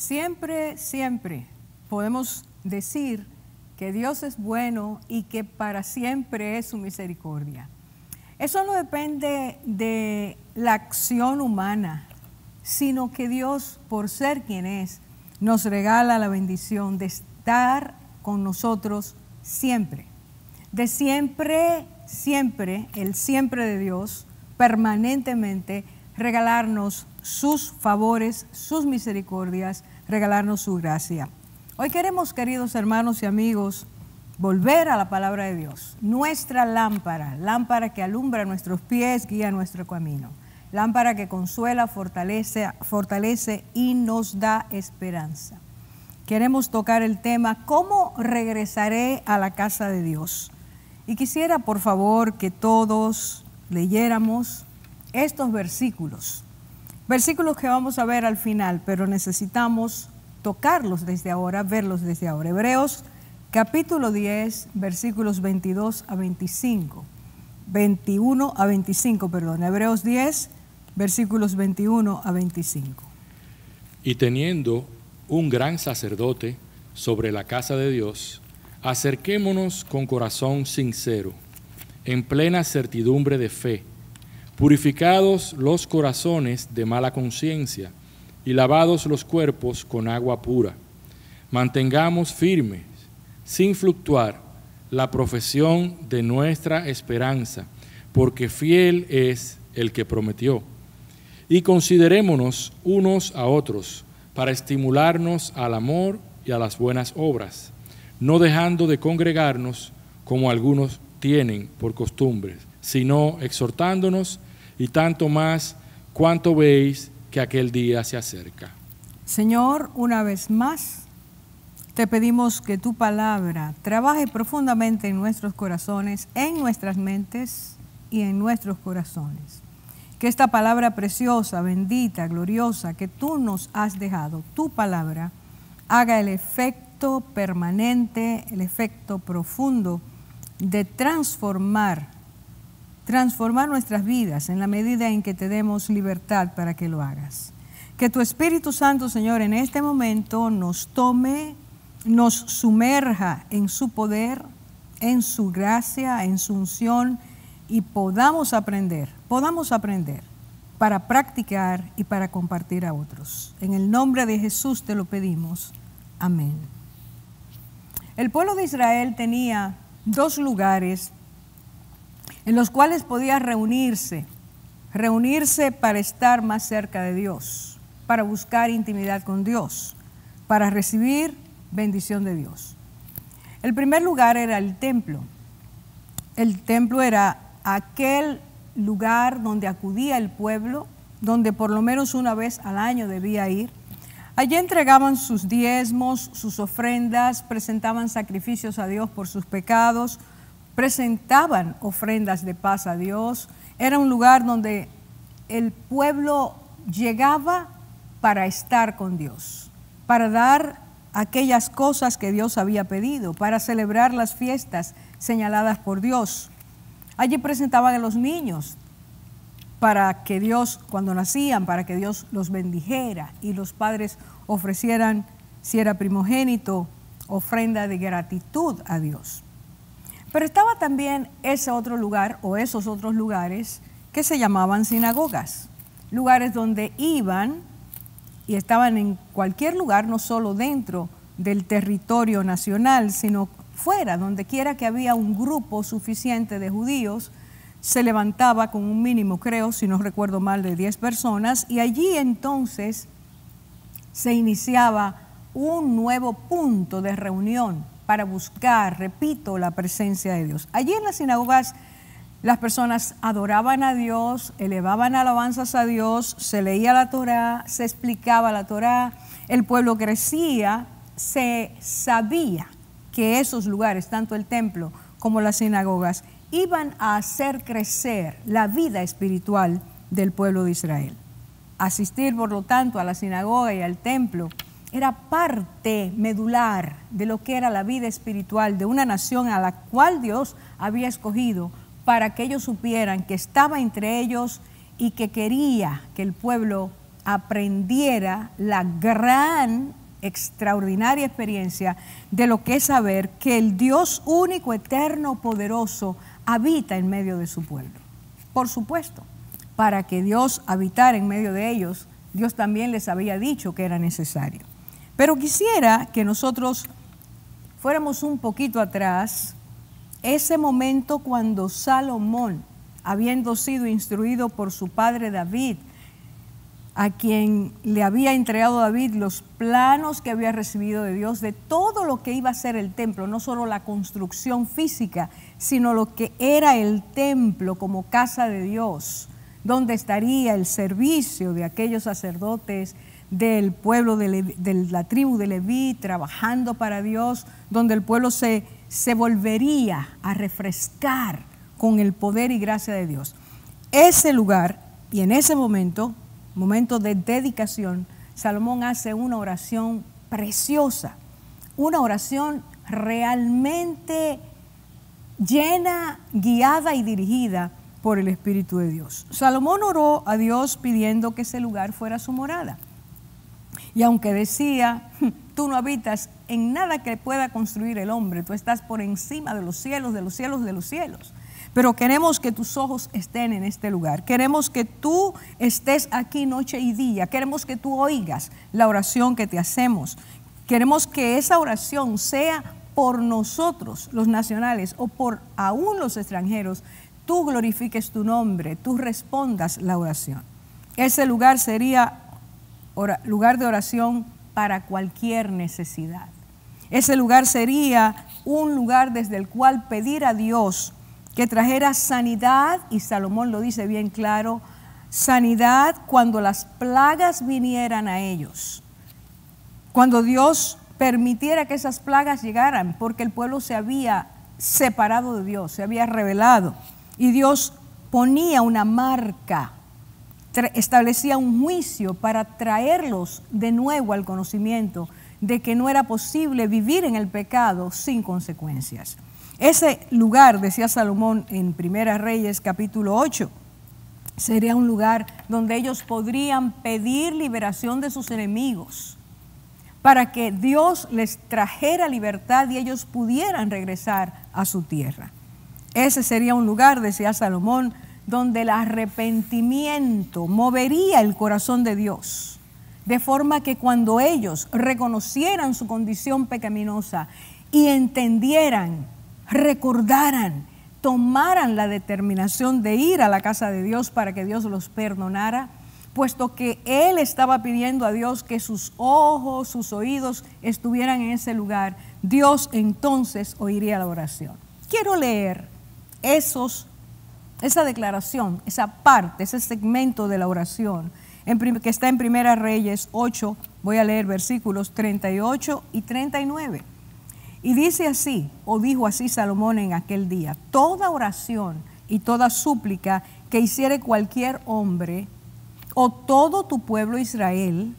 Siempre, siempre podemos decir que Dios es bueno y que para siempre es su misericordia. Eso no depende de la acción humana, sino que Dios, por ser quien es, nos regala la bendición de estar con nosotros siempre. De siempre, siempre, el siempre de Dios, permanentemente regalarnos sus favores, sus misericordias, regalarnos su gracia. Hoy queremos, queridos hermanos y amigos, volver a la palabra de Dios, nuestra lámpara, lámpara que alumbra nuestros pies, guía nuestro camino, lámpara que consuela, fortalece y nos da esperanza. Queremos tocar el tema, ¿cómo regresaré a la casa de Dios? Y quisiera, por favor, que todos leyéramos estos versículos que vamos a ver al final, pero necesitamos tocarlos desde ahora, verlos desde ahora. Hebreos capítulo 10, versículos 22 a 25. 21 a 25, perdón. Hebreos 10, versículos 21 a 25. Y teniendo un gran sacerdote sobre la casa de Dios, acerquémonos con corazón sincero, en plena certidumbre de fe, purificados los corazones de mala conciencia y lavados los cuerpos con agua pura. Mantengamos firmes, sin fluctuar, la profesión de nuestra esperanza, porque fiel es el que prometió. Y considerémonos unos a otros para estimularnos al amor y a las buenas obras, no dejando de congregarnos como algunos tienen por costumbre, sino exhortándonos, y tanto más cuanto veis que aquel día se acerca. Señor, una vez más, te pedimos que tu palabra trabaje profundamente en nuestros corazones, en nuestras mentes y en nuestros corazones. Que esta palabra preciosa, bendita, gloriosa que tú nos has dejado, tu palabra, haga el efecto permanente, el efecto profundo de transformar nuestras vidas en la medida en que te demos libertad para que lo hagas. Que tu Espíritu Santo, Señor, en este momento nos tome, nos sumerja en su poder, en su gracia, en su unción, y podamos aprender para practicar y para compartir a otros. En el nombre de Jesús te lo pedimos. Amén. El pueblo de Israel tenía dos lugares en los cuales podía reunirse para estar más cerca de Dios, para buscar intimidad con Dios, para recibir bendición de Dios. El primer lugar era el templo. El templo era aquel lugar donde acudía el pueblo, donde por lo menos una vez al año debía ir. Allí entregaban sus diezmos, sus ofrendas, presentaban sacrificios a Dios por sus pecados, presentaban ofrendas de paz a Dios. Era un lugar donde el pueblo llegaba para estar con Dios, para dar aquellas cosas que Dios había pedido, para celebrar las fiestas señaladas por Dios. Allí presentaban a los niños para que Dios, cuando nacían, para que Dios los bendijera, y los padres ofrecieran, si era primogénito, ofrenda de gratitud a Dios. Pero estaba también ese otro lugar, o esos otros lugares, que se llamaban sinagogas, lugares donde iban y estaban en cualquier lugar, no solo dentro del territorio nacional, sino fuera, donde quiera que había un grupo suficiente de judíos, se levantaba con un mínimo, creo, si no recuerdo mal, de 10 personas, y allí entonces se iniciaba un nuevo punto de reunión para buscar, repito, la presencia de Dios. Allí en las sinagogas las personas adoraban a Dios, elevaban alabanzas a Dios, se leía la Torá, se explicaba la Torá, el pueblo crecía, se sabía que esos lugares, tanto el templo como las sinagogas, iban a hacer crecer la vida espiritual del pueblo de Israel. Asistir, por lo tanto, a la sinagoga y al templo era parte medular de lo que era la vida espiritual de una nación a la cual Dios había escogido para que ellos supieran que estaba entre ellos y que quería que el pueblo aprendiera la gran, extraordinaria experiencia de lo que es saber que el Dios único, eterno, poderoso, habita en medio de su pueblo. Por supuesto, para que Dios habitara en medio de ellos, Dios también les había dicho que era necesario. Pero quisiera que nosotros fuéramos un poquito atrás, ese momento cuando Salomón, habiendo sido instruido por su padre David, a quien le había entregado David los planos que había recibido de Dios, de todo lo que iba a ser el templo, no solo la construcción física, sino lo que era el templo como casa de Dios, donde estaría el servicio de aquellos sacerdotes del pueblo de la tribu de Leví, trabajando para Dios, donde el pueblo se volvería a refrescar con el poder y gracia de Dios. Ese lugar, y en ese momento de dedicación, Salomón hace una oración preciosa, una oración realmente llena, guiada y dirigida por el Espíritu de Dios. Salomón oró a Dios pidiendo que ese lugar fuera su morada. Y aunque decía, tú no habitas en nada que pueda construir el hombre, tú estás por encima de los cielos, de los cielos, de los cielos. Pero queremos que tus ojos estén en este lugar. Queremos que tú estés aquí noche y día. Queremos que tú oigas la oración que te hacemos. Queremos que esa oración sea por nosotros, los nacionales, o por aún los extranjeros. Tú glorifiques tu nombre, tú respondas la oración. Ese lugar sería lugar de oración para cualquier necesidad. Ese lugar sería un lugar desde el cual pedir a Dios que trajera sanidad, y Salomón lo dice bien claro, sanidad cuando las plagas vinieran a ellos. Cuando Dios permitiera que esas plagas llegaran, porque el pueblo se había separado de Dios, se había rebelado, y Dios ponía una marca, establecía un juicio para traerlos de nuevo al conocimiento de que no era posible vivir en el pecado sin consecuencias. Ese lugar, decía Salomón en Primera Reyes capítulo 8, sería un lugar donde ellos podrían pedir liberación de sus enemigos para que Dios les trajera libertad y ellos pudieran regresar a su tierra. Ese sería un lugar, decía Salomón, donde el arrepentimiento movería el corazón de Dios, de forma que cuando ellos reconocieran su condición pecaminosa y entendieran, recordaran, tomaran la determinación de ir a la casa de Dios para que Dios los perdonara, puesto que él estaba pidiendo a Dios que sus ojos, sus oídos estuvieran en ese lugar, Dios entonces oiría la oración. Quiero leer esa declaración, esa parte, ese segmento de la oración que está en Primera Reyes 8, voy a leer versículos 38 y 39. Y dice así, o dijo así Salomón en aquel día: toda oración y toda súplica que hiciere cualquier hombre o todo tu pueblo Israel,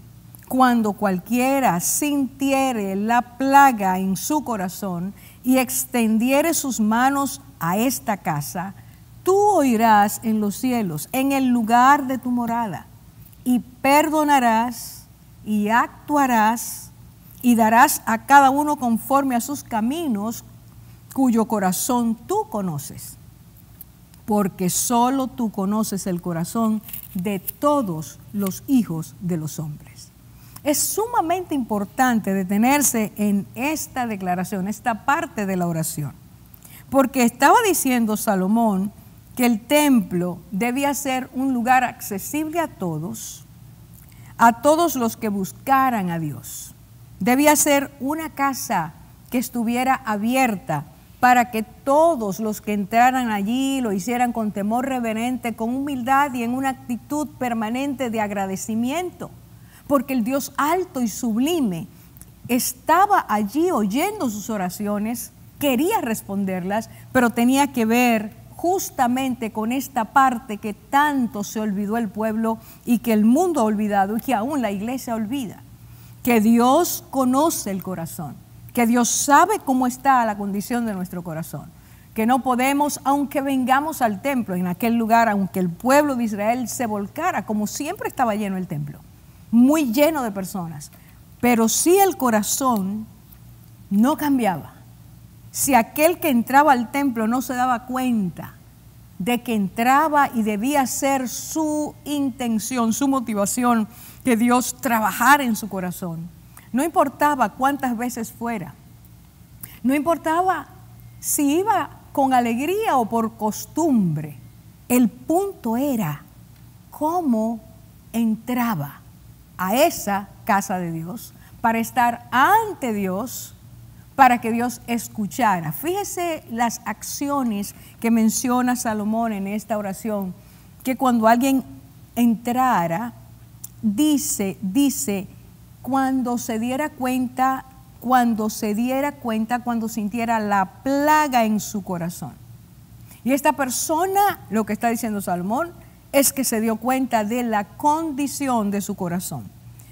cuando cualquiera sintiere la plaga en su corazón y extendiere sus manos a esta casa, tú oirás en los cielos, en el lugar de tu morada, y perdonarás y actuarás y darás a cada uno conforme a sus caminos, cuyo corazón tú conoces, porque solo tú conoces el corazón de todos los hijos de los hombres. Es sumamente importante detenerse en esta declaración, esta parte de la oración, porque estaba diciendo Salomón que el templo debía ser un lugar accesible a todos los que buscaran a Dios. Debía ser una casa que estuviera abierta para que todos los que entraran allí lo hicieran con temor reverente, con humildad y en una actitud permanente de agradecimiento, porque el Dios alto y sublime estaba allí oyendo sus oraciones, quería responderlas, pero tenía que ver justamente con esta parte que tanto se olvidó el pueblo y que el mundo ha olvidado y que aún la iglesia olvida, que Dios conoce el corazón, que Dios sabe cómo está la condición de nuestro corazón, que no podemos, aunque vengamos al templo, en aquel lugar, aunque el pueblo de Israel se volcara, como siempre estaba lleno el templo, muy lleno de personas, pero si el corazón no cambiaba, si aquel que entraba al templo no se daba cuenta de que entraba y debía ser su intención, su motivación, que Dios trabajara en su corazón, no importaba cuántas veces fuera, no importaba si iba con alegría o por costumbre, el punto era cómo entraba a esa casa de Dios para estar ante Dios, para que Dios escuchara. Fíjese las acciones que menciona Salomón en esta oración, que cuando alguien entrara, dice, cuando se diera cuenta, cuando sintiera la plaga en su corazón. Y esta persona, lo que está diciendo Salomón, es que se dio cuenta de la condición de su corazón.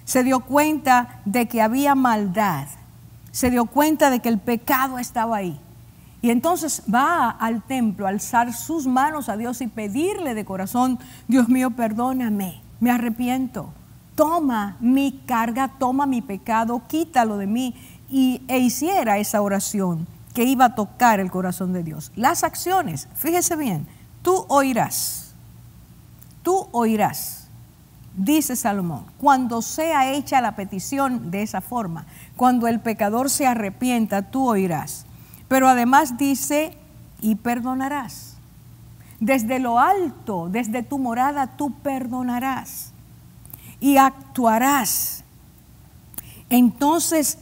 Se dio cuenta de que había maldad. Se dio cuenta de que el pecado estaba ahí. Y entonces va al templo a alzar sus manos a Dios y pedirle de corazón: Dios mío, perdóname, me arrepiento. Toma mi carga, toma mi pecado, quítalo de mí. E hiciera esa oración que iba a tocar el corazón de Dios. Las acciones, fíjese bien, tú oirás, dice Salomón, cuando sea hecha la petición de esa forma, cuando el pecador se arrepienta, tú oirás. Pero además dice, y perdonarás. Desde lo alto, desde tu morada, tú perdonarás y actuarás. Entonces,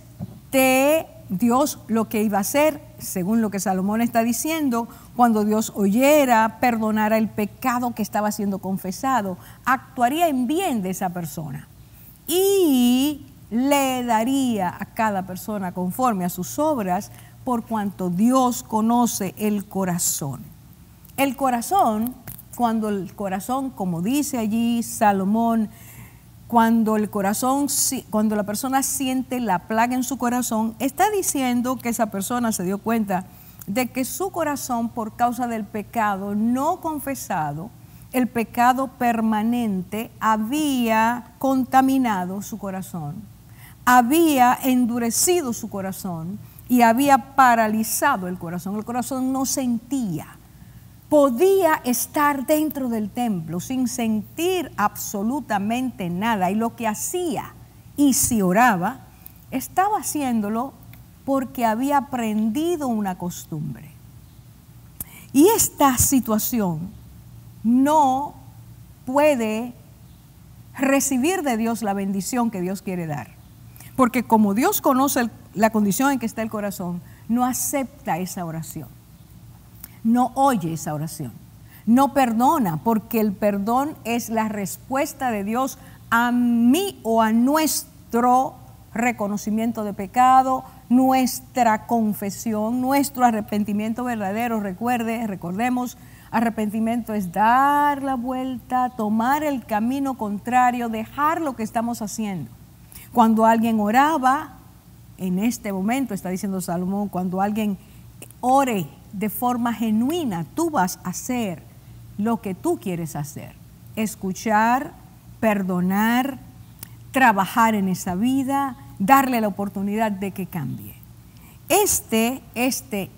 Dios lo que iba a hacer, según lo que Salomón está diciendo, cuando Dios oyera, perdonara el pecado que estaba siendo confesado, actuaría en bien de esa persona y le daría a cada persona conforme a sus obras, por cuanto Dios conoce el corazón. El corazón, como dice allí Salomón, cuando la persona siente la plaga en su corazón, está diciendo que esa persona se dio cuenta de que su corazón, por causa del pecado no confesado, el pecado permanente, había contaminado su corazón, había endurecido su corazón y había paralizado el corazón. El corazón no sentía. Podía estar dentro del templo sin sentir absolutamente nada, y lo que hacía, y si oraba, estaba haciéndolo porque había aprendido una costumbre. Y esta situación no puede recibir de Dios la bendición que Dios quiere dar, porque como Dios conoce la condición en que está el corazón, no acepta esa oración. No oye esa oración, no perdona, porque el perdón es la respuesta de Dios a mí o a nuestro reconocimiento de pecado, nuestra confesión, nuestro arrepentimiento verdadero. Recordemos, arrepentimiento es dar la vuelta, tomar el camino contrario, dejar lo que estamos haciendo. Cuando alguien oraba, en este momento está diciendo Salomón, cuando alguien ore de forma genuina, tú vas a hacer lo que tú quieres hacer: escuchar, perdonar, trabajar en esa vida, darle la oportunidad de que cambie. Este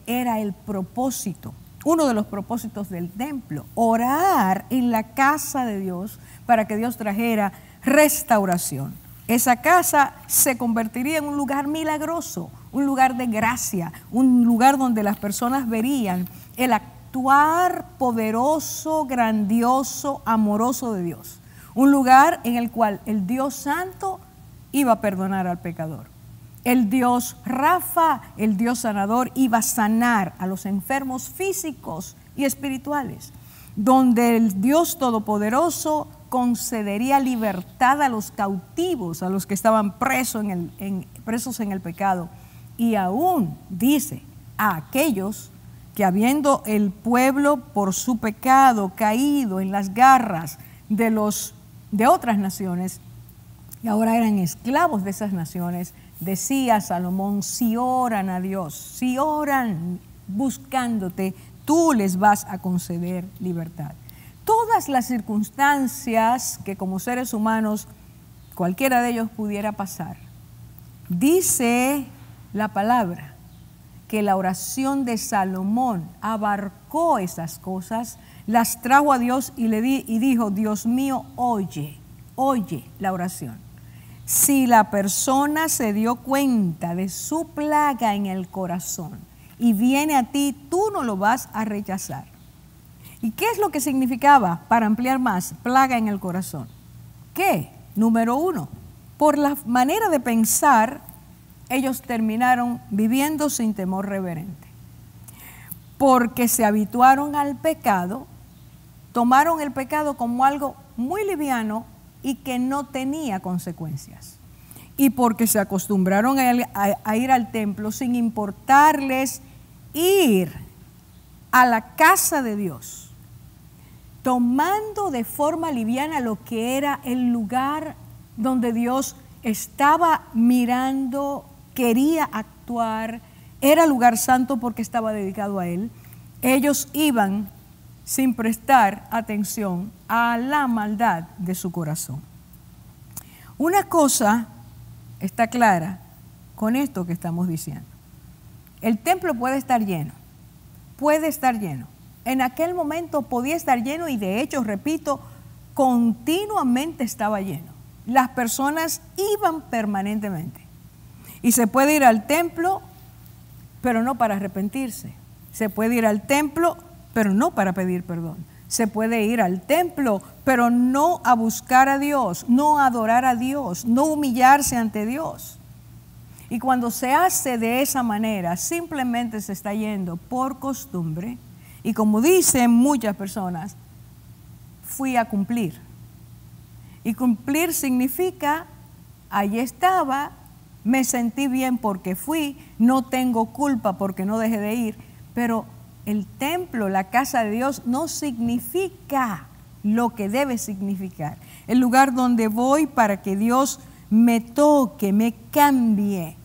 era el propósito, uno de los propósitos del templo: orar en la casa de Dios para que Dios trajera restauración. Esa casa se convertiría en un lugar milagroso, un lugar de gracia, un lugar donde las personas verían el actuar poderoso, grandioso, amoroso de Dios. Un lugar en el cual el Dios Santo iba a perdonar al pecador. El Dios Rafa, el Dios sanador, iba a sanar a los enfermos físicos y espirituales. Donde el Dios Todopoderoso concedería libertad a los cautivos, a los que estaban presos en el pecado. Y aún dice a aquellos que, habiendo el pueblo por su pecado caído en las garras de otras naciones, y ahora eran esclavos de esas naciones, decía Salomón: si oran a Dios, si oran buscándote, tú les vas a conceder libertad. Todas las circunstancias que como seres humanos cualquiera de ellos pudiera pasar. Dice la palabra que la oración de Salomón abarcó esas cosas, las trajo a Dios y dijo, Dios mío, oye la oración. Si la persona se dio cuenta de su plaga en el corazón y viene a ti, tú no lo vas a rechazar. ¿Y qué es lo que significaba, para ampliar más, plaga en el corazón? ¿Qué? Número 1, por la manera de pensar, ellos terminaron viviendo sin temor reverente. Porque se habituaron al pecado, tomaron el pecado como algo muy liviano y que no tenía consecuencias. Y porque se acostumbraron a ir al templo sin importarles ir a la casa de Dios, tomando de forma liviana lo que era el lugar donde Dios estaba mirando, quería actuar, era lugar santo porque estaba dedicado a Él. Ellos iban sin prestar atención a la maldad de su corazón. Una cosa está clara con esto que estamos diciendo. El templo puede estar lleno. En aquel momento podía estar lleno y de hecho, repito, continuamente estaba lleno. Las personas iban permanentemente. Y se puede ir al templo, pero no para arrepentirse. Se puede ir al templo, pero no para pedir perdón. Se puede ir al templo, pero no a buscar a Dios, no a adorar a Dios, no humillarse ante Dios. Y cuando se hace de esa manera, simplemente se está yendo por costumbre. Y como dicen muchas personas, fui a cumplir. Y cumplir significa, allí estaba, me sentí bien porque fui, no tengo culpa porque no dejé de ir. Pero el templo, la casa de Dios, no significa lo que debe significar. El lugar donde voy para que Dios me toque, me cambie,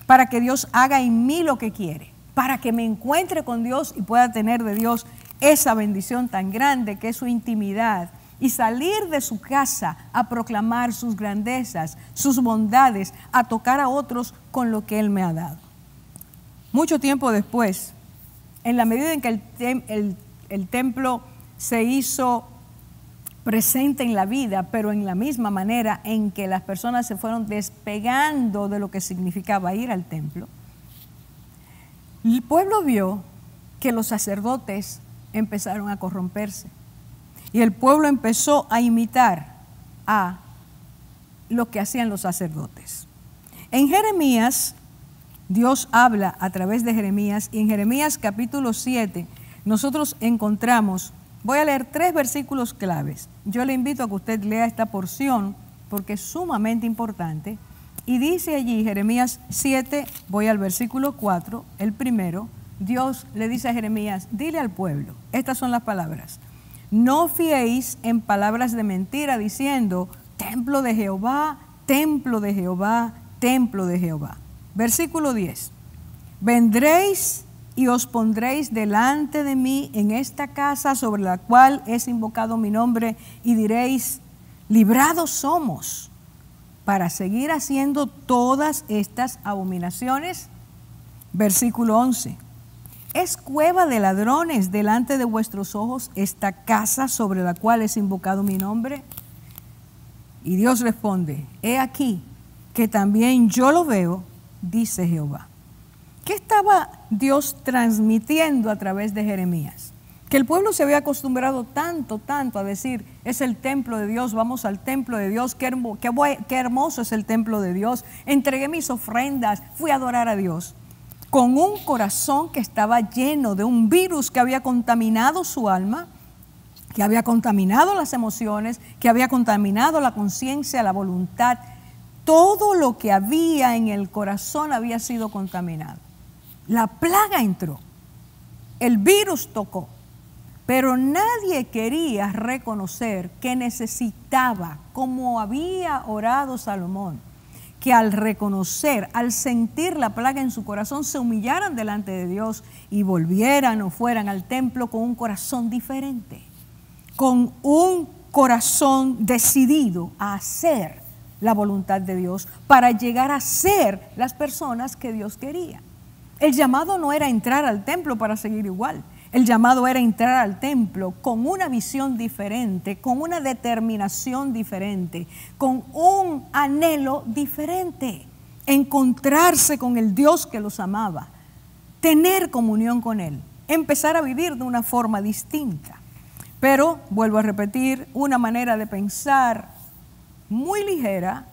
para que Dios haga en mí lo que quiere, para que me encuentre con Dios y pueda tener de Dios esa bendición tan grande que es su intimidad y salir de su casa a proclamar sus grandezas, sus bondades, a tocar a otros con lo que Él me ha dado. Mucho tiempo después, en la medida en que el templo se hizo presente en la vida, pero en la misma manera en que las personas se fueron despegando de lo que significaba ir al templo, el pueblo vio que los sacerdotes empezaron a corromperse y el pueblo empezó a imitar a lo que hacían los sacerdotes. En Jeremías, Dios habla a través de Jeremías y en Jeremías capítulo 7 nosotros encontramos, voy a leer 3 versículos claves. Yo le invito a que usted lea esta porción porque es sumamente importante. Y dice allí Jeremías 7, voy al versículo 4, el primero, Dios le dice a Jeremías, dile al pueblo, estas son las palabras, no fiéis en palabras de mentira diciendo, templo de Jehová, templo de Jehová, templo de Jehová. Versículo 10, vendréis y os pondréis delante de mí en esta casa sobre la cual es invocado mi nombre y diréis, librados somos para seguir haciendo todas estas abominaciones. Versículo 11, es cueva de ladrones delante de vuestros ojos esta casa sobre la cual es invocado mi nombre. Y Dios responde, he aquí que también yo lo veo, dice Jehová. ¿Qué estaba Dios transmitiendo a través de Jeremías? Que el pueblo se había acostumbrado tanto a decir, es el templo de Dios, vamos al templo de Dios, qué hermoso es el templo de Dios, entregué mis ofrendas, fui a adorar a Dios, con un corazón que estaba lleno de un virus que había contaminado su alma, que había contaminado las emociones, que había contaminado la conciencia, la voluntad. Todo lo que había en el corazón había sido contaminado. La plaga entró, el virus tocó, pero nadie quería reconocer que necesitaba, como había orado Salomón, que al reconocer, al sentir la plaga en su corazón, se humillaran delante de Dios y volvieran o fueran al templo con un corazón diferente, con un corazón decidido a hacer la voluntad de Dios para llegar a ser las personas que Dios quería. El llamado no era entrar al templo para seguir igual. El llamado era entrar al templo con una visión diferente, con una determinación diferente, con un anhelo diferente. Encontrarse con el Dios que los amaba, tener comunión con Él, empezar a vivir de una forma distinta. Pero, vuelvo a repetir, una manera de pensar muy ligera,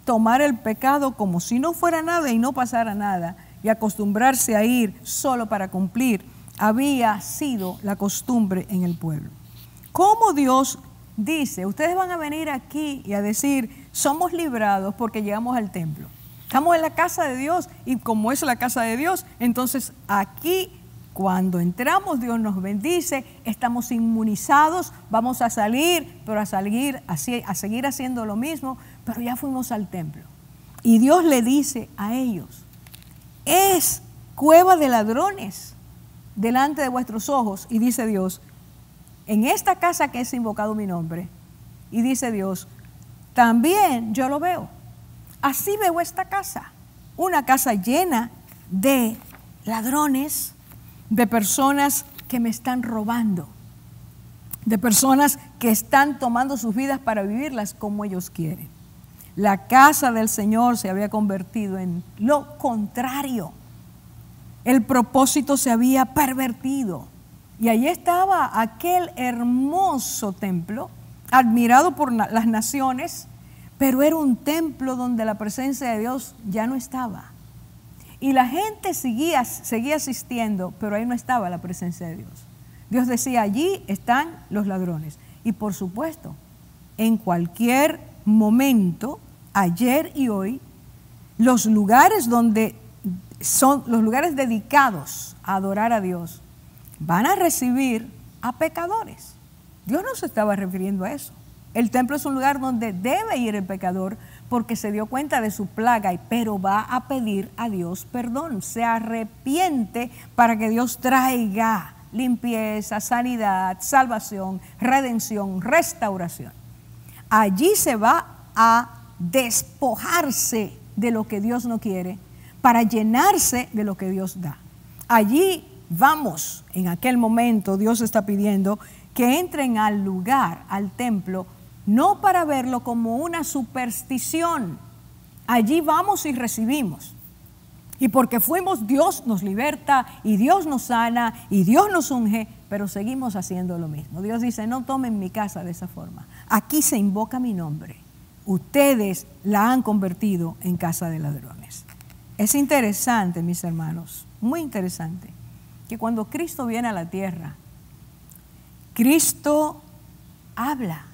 tomar el pecado como si no fuera nada y no pasara nada, y acostumbrarse a ir solo para cumplir, había sido la costumbre en el pueblo. ¿Cómo Dios dice, ustedes van a venir aquí y a decir, somos librados porque llegamos al templo? Estamos en la casa de Dios y como es la casa de Dios, entonces aquí cuando entramos Dios nos bendice, estamos inmunizados, vamos a salir, pero a seguir haciendo lo mismo, pero ya fuimos al templo. Y Dios le dice a ellos, es cueva de ladrones delante de vuestros ojos. Y dice Dios, en esta casa que es invocado mi nombre, y dice Dios, también yo lo veo. Así veo esta casa, una casa llena de ladrones, de personas que me están robando, de personas que están tomando sus vidas para vivirlas como ellos quieren. La casa del Señor se había convertido en lo contrario. El propósito se había pervertido. Y allí estaba aquel hermoso templo, admirado por las naciones, pero era un templo donde la presencia de Dios ya no estaba. Y la gente seguía asistiendo, pero ahí no estaba la presencia de Dios. Dios decía, allí están los ladrones. Y por supuesto, en cualquier momento, ayer y hoy, los lugares donde son los lugares dedicados a adorar a Dios, van a recibir a pecadores. Dios no se estaba refiriendo a eso. El templo es un lugar donde debe ir el pecador porque se dio cuenta de su plaga, pero va a pedir a Dios perdón, se arrepiente para que Dios traiga limpieza, sanidad, salvación, redención, restauración. Allí se va a despojarse de lo que Dios no quiere para llenarse de lo que Dios da. Allí vamos, en aquel momento Dios está pidiendo que entren al lugar, al templo, no para verlo como una superstición. Allí vamos y recibimos. Y porque fuimos, Dios nos liberta y Dios nos sana y Dios nos unge, pero seguimos haciendo lo mismo. Dios dice, no tomen mi casa de esa forma. Aquí se invoca mi nombre. Ustedes la han convertido en casa de ladrones. Es interesante, mis hermanos, muy interesante, que cuando Cristo viene a la tierra, Cristo habla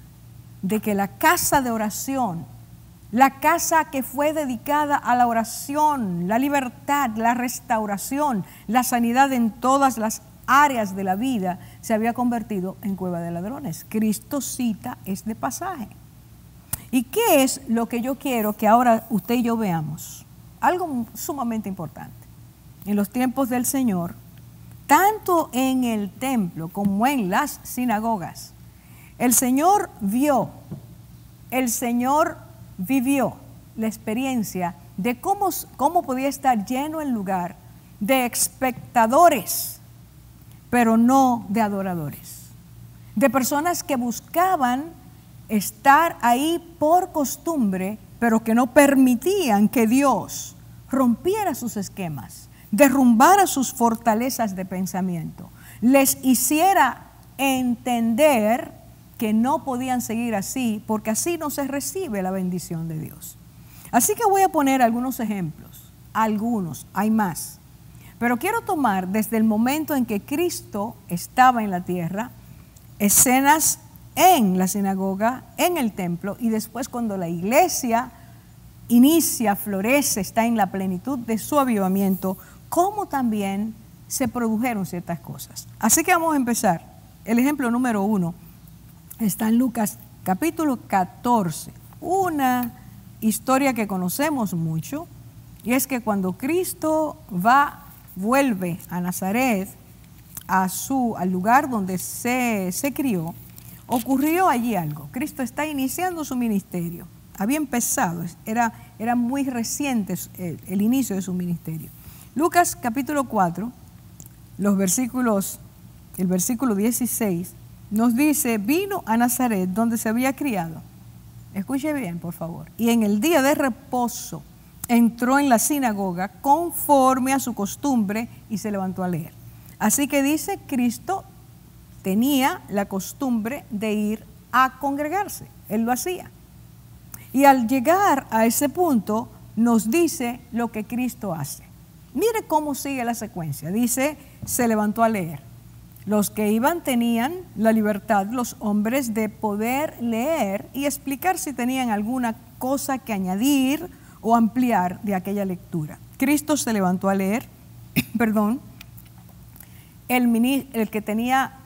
de que la casa de oración, la casa que fue dedicada a la oración, la libertad, la restauración, la sanidad en todas las áreas de la vida, se había convertido en cueva de ladrones. Cristo cita este pasaje. ¿Y qué es lo que yo quiero que ahora usted y yo veamos? Algo sumamente importante. En los tiempos del Señor, tanto en el templo como en las sinagogas, el Señor vio, el Señor vivió la experiencia de cómo podía estar lleno el lugar de espectadores, pero no de adoradores, de personas que buscaban estar ahí por costumbre, pero que no permitían que Dios rompiera sus esquemas, derrumbara sus fortalezas de pensamiento, les hiciera entender que no podían seguir así, porque así no se recibe la bendición de Dios. Así que voy a poner algunos ejemplos, hay más, pero quiero tomar desde el momento en que Cristo estaba en la tierra, escenas en la sinagoga, en el templo, y después cuando la iglesia inicia, florece, está en la plenitud de su avivamiento, cómo también se produjeron ciertas cosas. Así que vamos a empezar. El ejemplo número 1 está en Lucas capítulo 14, una historia que conocemos mucho, y es que cuando Cristo vuelve a Nazaret, al lugar donde se crió, ocurrió allí algo. Cristo está iniciando su ministerio. había empezado, era muy reciente el inicio de su ministerio. Lucas capítulo 4, el versículo 16, nos dice, vino a Nazaret donde se había criado. Escuche bien, por favor. Y en el día de reposo entró en la sinagoga conforme a su costumbre y se levantó a leer. Así que dice, Cristo tenía la costumbre de ir a congregarse. Él lo hacía. Y al llegar a ese punto, nos dice lo que Cristo hace. Mire cómo sigue la secuencia. Dice, se levantó a leer. Los que iban tenían la libertad, los hombres, de poder leer y explicar si tenían alguna cosa que añadir o ampliar de aquella lectura. Cristo se levantó a leer, perdón. El que tenía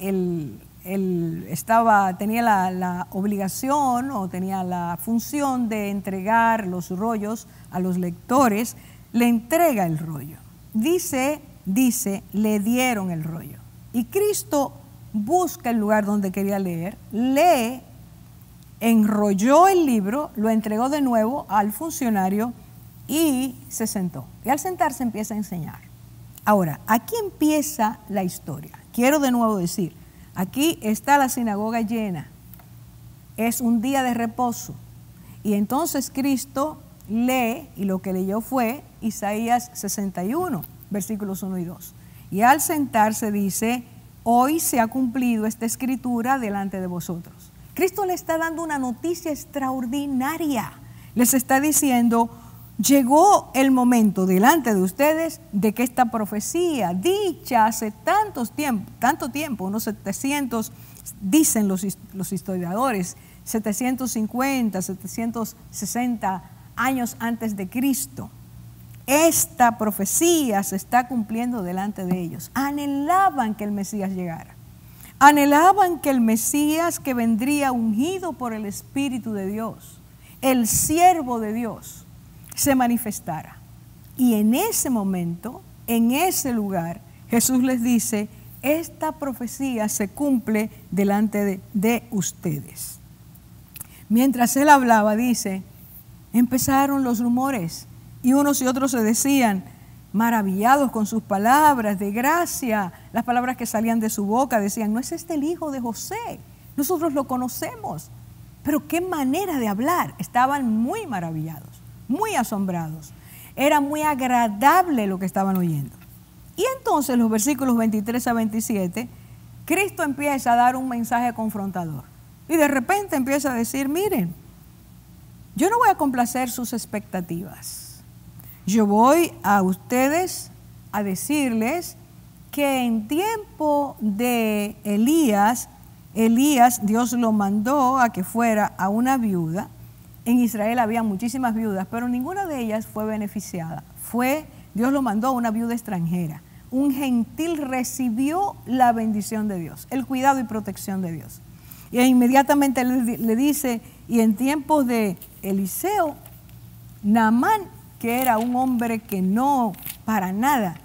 tenía la obligación o tenía la función de entregar los rollos a los lectores, le entrega el rollo. Dice, le dieron el rollo. Y Cristo busca el lugar donde quería leer, lee, enrolló el libro, lo entregó de nuevo al funcionario y se sentó. Y al sentarse empieza a enseñar. Ahora, aquí empieza la historia. Quiero de nuevo decir, aquí está la sinagoga llena. Es un día de reposo. Y entonces Cristo lee, y lo que leyó fue Isaías 61, versículos 1 y 2. Y al sentarse dice, hoy se ha cumplido esta escritura delante de vosotros. Cristo le está dando una noticia extraordinaria. Les está diciendo, llegó el momento delante de ustedes de que esta profecía, dicha hace tanto tiempo, unos 700, dicen los historiadores, 750, 760 años antes de Cristo, esta profecía se está cumpliendo delante de ellos. Anhelaban que el Mesías llegara. Anhelaban que el Mesías, que vendría ungido por el Espíritu de Dios, el siervo de Dios, se manifestara. Y en ese momento, en ese lugar, Jesús les dice, esta profecía se cumple delante de ustedes. Mientras él hablaba, dice, empezaron los rumores. Y unos y otros se decían, maravillados con sus palabras de gracia, las palabras que salían de su boca, decían, ¿no es este el hijo de José? Nosotros lo conocemos. Pero qué manera de hablar. Estaban muy maravillados, muy asombrados. Era muy agradable lo que estaban oyendo. Y entonces, los versículos 23 a 27, Cristo empieza a dar un mensaje confrontador. Y de repente empieza a decir, miren, yo no voy a complacer sus expectativas. Yo voy a ustedes a decirles que en tiempo de Elías, Dios lo mandó a que fuera a una viuda. En Israel había muchísimas viudas, pero ninguna de ellas fue beneficiada. Dios lo mandó a una viuda extranjera. Un gentil recibió la bendición de Dios, el cuidado y protección de Dios. Y inmediatamente le dice, y en tiempos de Eliseo, Naamán, que era un hombre que no para nada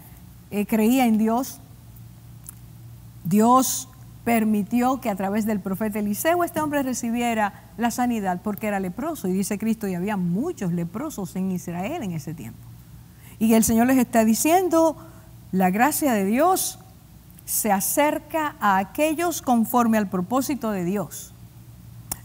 creía en Dios, Dios permitió que a través del profeta Eliseo este hombre recibiera la sanidad porque era leproso. Y dice Cristo, y había muchos leprosos en Israel en ese tiempo. Y el Señor les está diciendo, la gracia de Dios se acerca a aquellos conforme al propósito de Dios.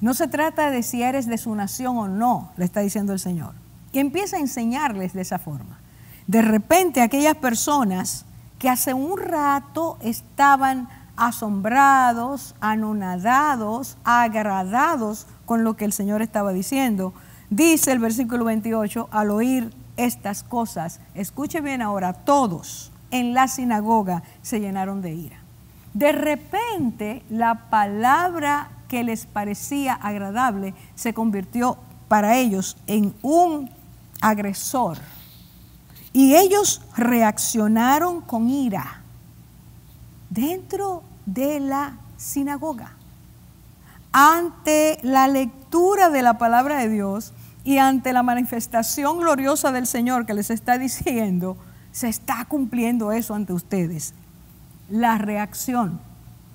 No se trata de si eres de su nación o no, le está diciendo el Señor. Y empieza a enseñarles de esa forma. De repente aquellas personas que hace un rato estaban asombrados, anonadados, agradados con lo que el Señor estaba diciendo, dice el versículo 28, al oír estas cosas, escuche bien ahora, todos en la sinagoga se llenaron de ira. De repente la palabra que les parecía agradable se convirtió para ellos en un agresor. Y ellos reaccionaron con ira dentro de la sinagoga. Ante la lectura de la palabra de Dios y ante la manifestación gloriosa del Señor que les está diciendo, se está cumpliendo eso ante ustedes. La reacción.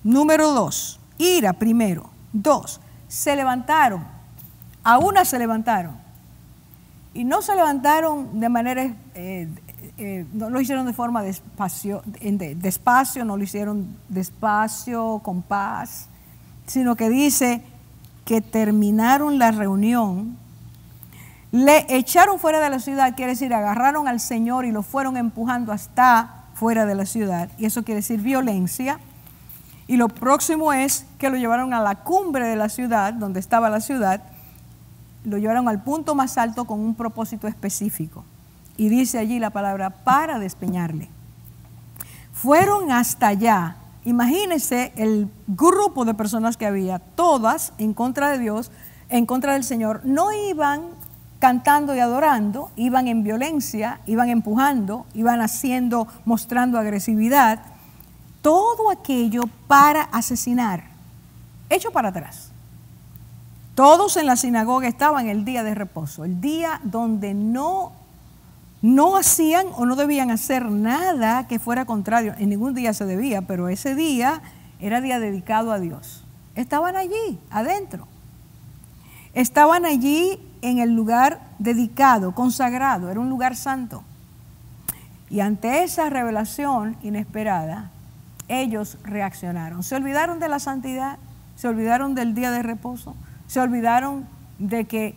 Número 2, ira primero. 2, se levantaron A una se levantaron. Y no se levantaron de manera, no lo hicieron de forma despacio, no lo hicieron despacio, con paz, sino que dice que terminaron la reunión, le echaron fuera de la ciudad, quiere decir, agarraron al Señor y lo fueron empujando hasta fuera de la ciudad, y eso quiere decir violencia. Y lo próximo es que lo llevaron a la cumbre de la ciudad, donde estaba la ciudad, lo llevaron al punto más alto con un propósito específico. Y dice allí la palabra, para despeñarle. Fueron hasta allá. Imagínense el grupo de personas que había, todas en contra de Dios, en contra del Señor. No iban cantando y adorando, iban en violencia, iban empujando, iban haciendo, mostrando agresividad. Todo aquello para asesinar, hecho para atrás. Todos en la sinagoga estaban el día de reposo, el día donde no hacían o no debían hacer nada que fuera contrario. En ningún día se debía, pero ese día era día dedicado a Dios. Estaban allí, adentro. Estaban allí en el lugar dedicado, consagrado, era un lugar santo. Y ante esa revelación inesperada, ellos reaccionaron. Se olvidaron de la santidad, se olvidaron del día de reposo, se olvidaron de que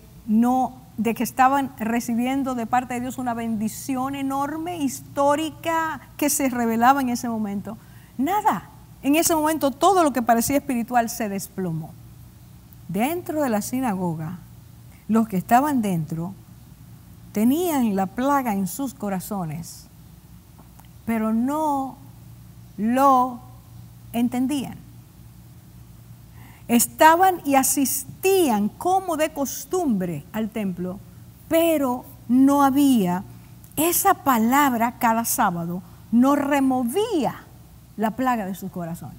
estaban recibiendo de parte de Dios una bendición enorme, histórica, que se revelaba en ese momento. Nada. En ese momento todo lo que parecía espiritual se desplomó. Dentro de la sinagoga, los que estaban dentro tenían la plaga en sus corazones, pero no lo entendían. Estaban y asistían como de costumbre al templo, pero no había esa palabra cada sábado, no removía la plaga de sus corazones.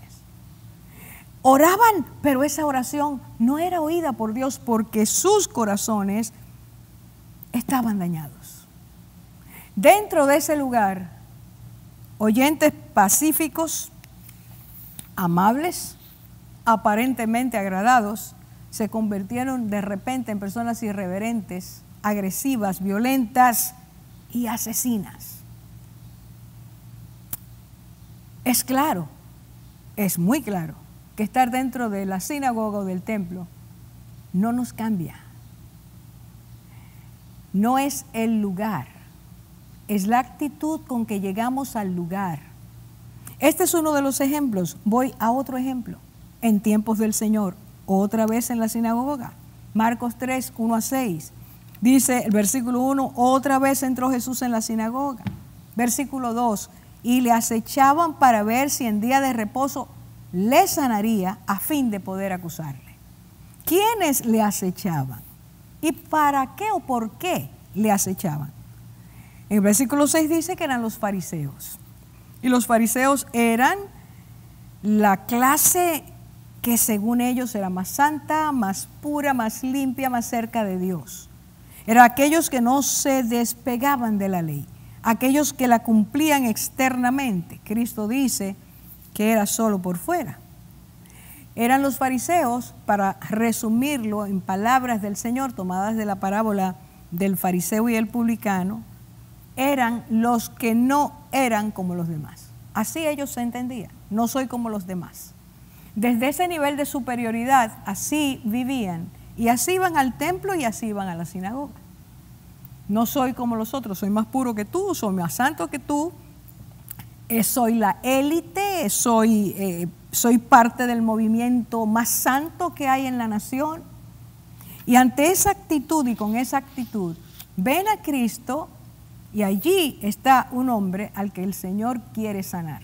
Oraban, pero esa oración no era oída por Dios porque sus corazones estaban dañados. Dentro de ese lugar, oyentes pacíficos, amables, aparentemente agradados, se convirtieron de repente en personas irreverentes, agresivas, violentas y asesinas. Es claro, es muy claro, que estar dentro de la sinagoga o del templo no nos cambia. No es el lugar, es la actitud con que llegamos al lugar. Este es uno de los ejemplos. Voy a otro ejemplo. En tiempos del Señor, otra vez en la sinagoga. Marcos 3, 1 a 6. Dice el versículo 1, otra vez entró Jesús en la sinagoga. Versículo 2, y le acechaban para ver si en día de reposo le sanaría a fin de poder acusarle. ¿Quiénes le acechaban? ¿Y para qué o por qué le acechaban? En el versículo 6 dice que eran los fariseos. Y los fariseos eran la clase que según ellos era más santa, más pura, más limpia, más cerca de Dios. Eran aquellos que no se despegaban de la ley, aquellos que la cumplían externamente. Cristo dice que era solo por fuera. Eran los fariseos, para resumirlo en palabras del Señor tomadas de la parábola del fariseo y el publicano, eran los que no eran como los demás. Así ellos se entendían, no soy como los demás. Desde ese nivel de superioridad, así vivían, y así iban al templo y así iban a la sinagoga. No soy como los otros, soy más puro que tú, soy más santo que tú, soy la élite, soy parte del movimiento más santo que hay en la nación. Y ante esa actitud y con esa actitud, ven a Cristo y allí está un hombre al que el Señor quiere sanar.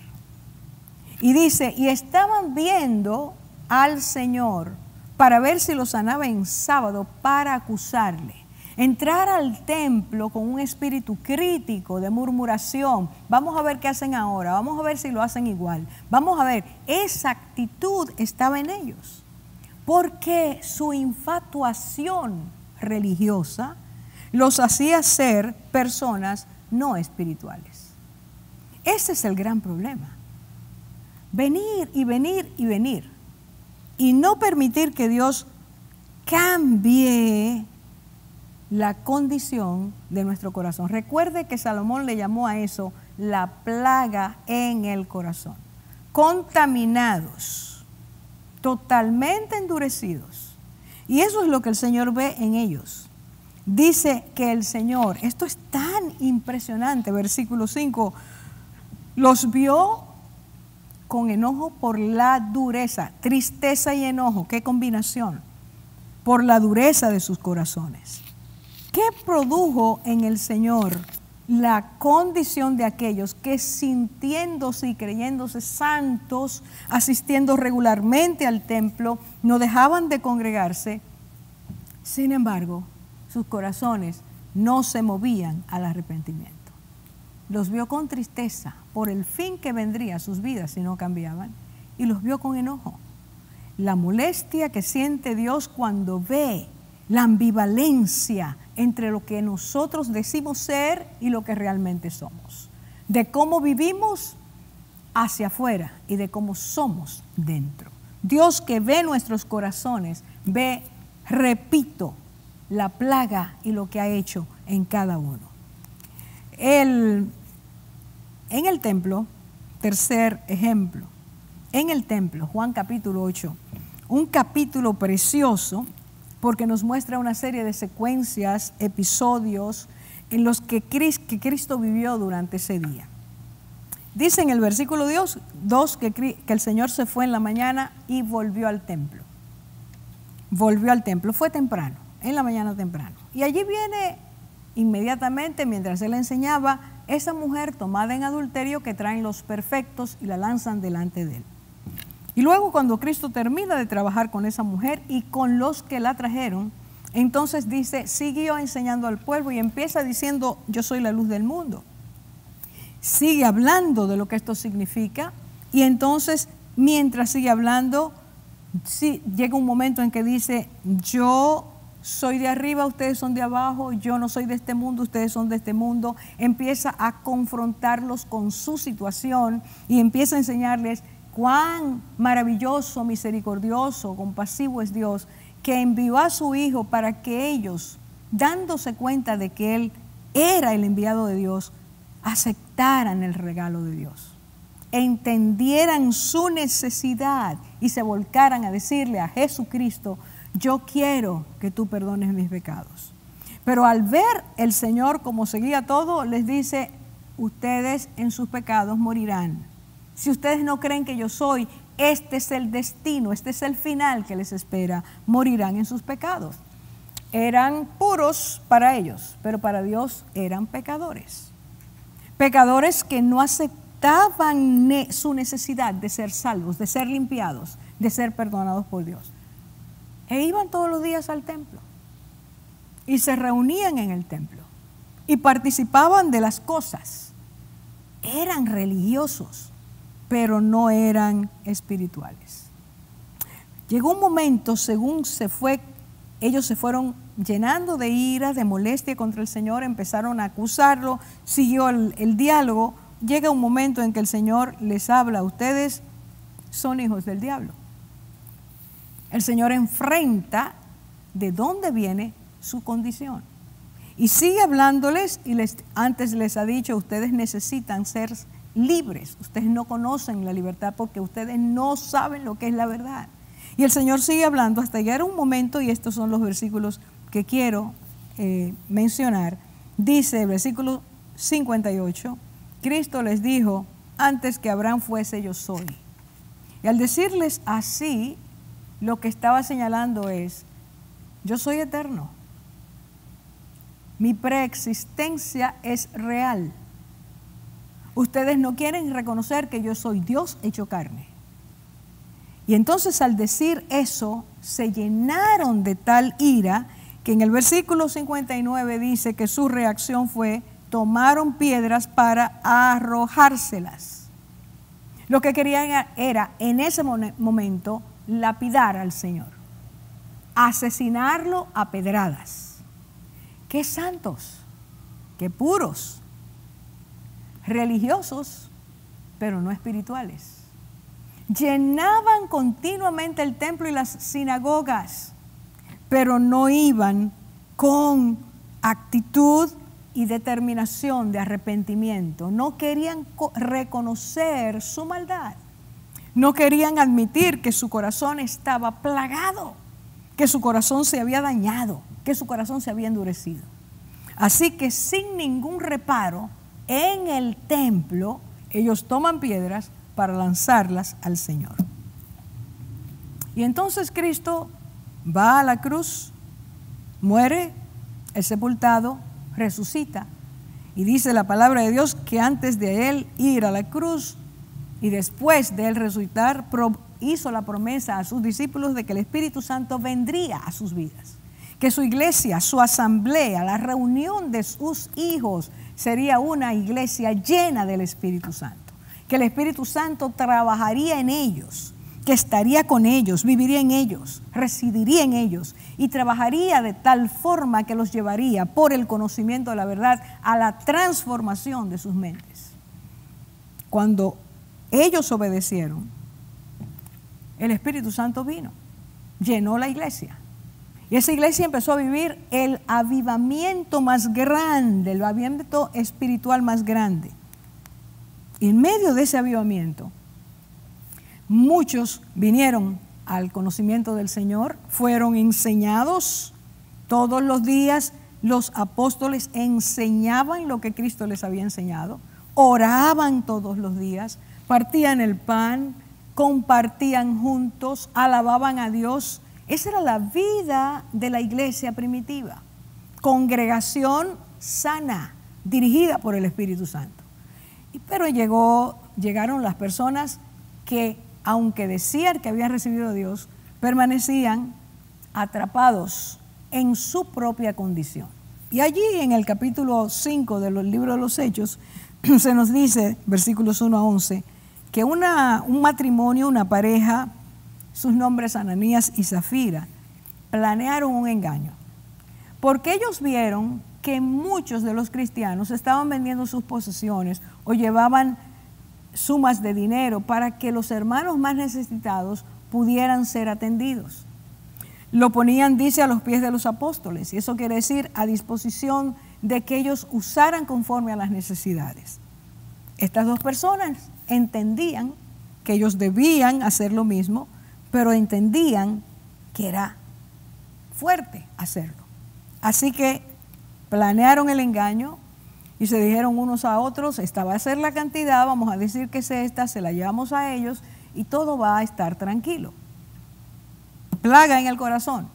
Y dice, y estaban viendo al Señor para ver si lo sanaba en sábado para acusarle. Entrar al templo con un espíritu crítico de murmuración. Vamos a ver qué hacen ahora, vamos a ver si lo hacen igual. Vamos a ver, esa actitud estaba en ellos. Porque su infatuación religiosa los hacía ser personas no espirituales. Ese es el gran problema. Venir y venir y venir. Y no permitir que Dios cambie la condición de nuestro corazón. Recuerde que Salomón le llamó a eso la plaga en el corazón. Contaminados, totalmente endurecidos. Y eso es lo que el Señor ve en ellos. Dice que el Señor, esto es tan impresionante, versículo 5, los vio con enojo por la dureza, tristeza y enojo, qué combinación, por la dureza de sus corazones. ¿Qué produjo en el Señor la condición de aquellos que sintiéndose y creyéndose santos, asistiendo regularmente al templo, no dejaban de congregarse? Sin embargo, sus corazones no se movían al arrepentimiento. Los vio con tristeza por el fin que vendría a sus vidas si no cambiaban, y los vio con enojo. La molestia que siente Dios cuando ve la ambivalencia entre lo que nosotros decimos ser y lo que realmente somos, de cómo vivimos hacia afuera y de cómo somos dentro. Dios, que ve nuestros corazones, ve, repito, la plaga y lo que ha hecho en cada uno. En el templo, tercer ejemplo, en el templo, Juan capítulo 8, un capítulo precioso porque nos muestra una serie de secuencias, episodios en los que Cristo vivió durante ese día. Dice en el versículo 2 que el Señor se fue en la mañana y volvió al templo. Volvió al templo, fue temprano, en la mañana temprano. Y allí viene inmediatamente, mientras él enseñaba, esa mujer tomada en adulterio que traen los perfectos y la lanzan delante de él. Y luego cuando Cristo termina de trabajar con esa mujer y con los que la trajeron, entonces dice, siguió enseñando al pueblo y empieza diciendo, yo soy la luz del mundo. Sigue hablando de lo que esto significa y entonces mientras sigue hablando, llega un momento en que dice, yo soy de arriba, ustedes son de abajo, yo no soy de este mundo, ustedes son de este mundo. Empieza a confrontarlos con su situación y empieza a enseñarles cuán maravilloso, misericordioso, compasivo es Dios, que envió a su Hijo para que ellos, dándose cuenta de que Él era el enviado de Dios, aceptaran el regalo de Dios, entendieran su necesidad y se volcaran a decirle a Jesucristo, yo quiero que tú perdones mis pecados. Pero al ver el Señor como seguía todo, les dice, ustedes en sus pecados morirán. Si ustedes no creen que yo soy, este es el destino, este es el final que les espera, morirán en sus pecados. Eran puros para ellos, pero para Dios eran pecadores. Pecadores que no aceptaban su necesidad de ser salvos, de ser limpiados, de ser perdonados por Dios. E iban todos los días al templo y se reunían en el templo y participaban de las cosas. Eran religiosos, pero no eran espirituales. Llegó un momento, según ellos se fueron llenando de ira, de molestia contra el Señor, empezaron a acusarlo, siguió el diálogo. Llega un momento en que el Señor les habla, ustedes son hijos del diablo. El Señor enfrenta de dónde viene su condición. Y sigue hablándoles y antes les ha dicho, ustedes necesitan ser libres. Ustedes no conocen la libertad porque ustedes no saben lo que es la verdad. Y el Señor sigue hablando hasta llegar a un momento, y estos son los versículos que quiero mencionar. Dice el versículo 58, Cristo les dijo, antes que Abraham fuese, yo soy. Y al decirles así, lo que estaba señalando es, yo soy eterno. Mi preexistencia es real. Ustedes no quieren reconocer que yo soy Dios hecho carne. Y entonces al decir eso, se llenaron de tal ira que en el versículo 59 dice que su reacción fue, tomaron piedras para arrojárselas. Lo que querían era, en ese momento, lapidar al Señor, asesinarlo a pedradas. ¡Qué santos! ¡Qué puros! Religiosos, pero no espirituales. Llenaban continuamente el templo y las sinagogas, pero no iban con actitud y determinación de arrepentimiento. No querían reconocer su maldad. No querían admitir que su corazón estaba plagado, que su corazón se había dañado, que su corazón se había endurecido. Así que sin ningún reparo, en el templo, ellos toman piedras para lanzarlas al Señor. Y entonces Cristo va a la cruz, muere, es sepultado, resucita. Y dice la palabra de Dios que antes de él ir a la cruz y después de él resucitar, hizo la promesa a sus discípulos de que el Espíritu Santo vendría a sus vidas, que su iglesia, su asamblea, la reunión de sus hijos sería una iglesia llena del Espíritu Santo, que el Espíritu Santo trabajaría en ellos, que estaría con ellos, viviría en ellos, residiría en ellos y trabajaría de tal forma que los llevaría por el conocimiento de la verdad a la transformación de sus mentes. Cuando ellos obedecieron, el Espíritu Santo vino, llenó la iglesia. Y esa iglesia empezó a vivir el avivamiento más grande, el avivamiento espiritual más grande. Y en medio de ese avivamiento, muchos vinieron al conocimiento del Señor, fueron enseñados todos los días. Los apóstoles enseñaban lo que Cristo les había enseñado, oraban todos los días, partían el pan, compartían juntos, alababan a Dios. Esa era la vida de la iglesia primitiva, congregación sana, dirigida por el Espíritu Santo. Pero llegaron las personas que, aunque decían que habían recibido a Dios, permanecían atrapados en su propia condición. Y allí en el capítulo 5 del libro de los Hechos se nos dice, versículos 1 a 11, que un matrimonio, una pareja, sus nombres Ananías y Zafira, planearon un engaño, porque ellos vieron que muchos de los cristianos estaban vendiendo sus posesiones o llevaban sumas de dinero para que los hermanos más necesitados pudieran ser atendidos. Lo ponían, dice, a los pies de los apóstoles, y eso quiere decir a disposición de que ellos usaran conforme a las necesidades. Estas dos personas entendían que ellos debían hacer lo mismo, pero entendían que era fuerte hacerlo. Así que planearon el engaño y se dijeron unos a otros, esta va a ser la cantidad, vamos a decir que es esta, se la llevamos a ellos y todo va a estar tranquilo. Plaga en el corazón.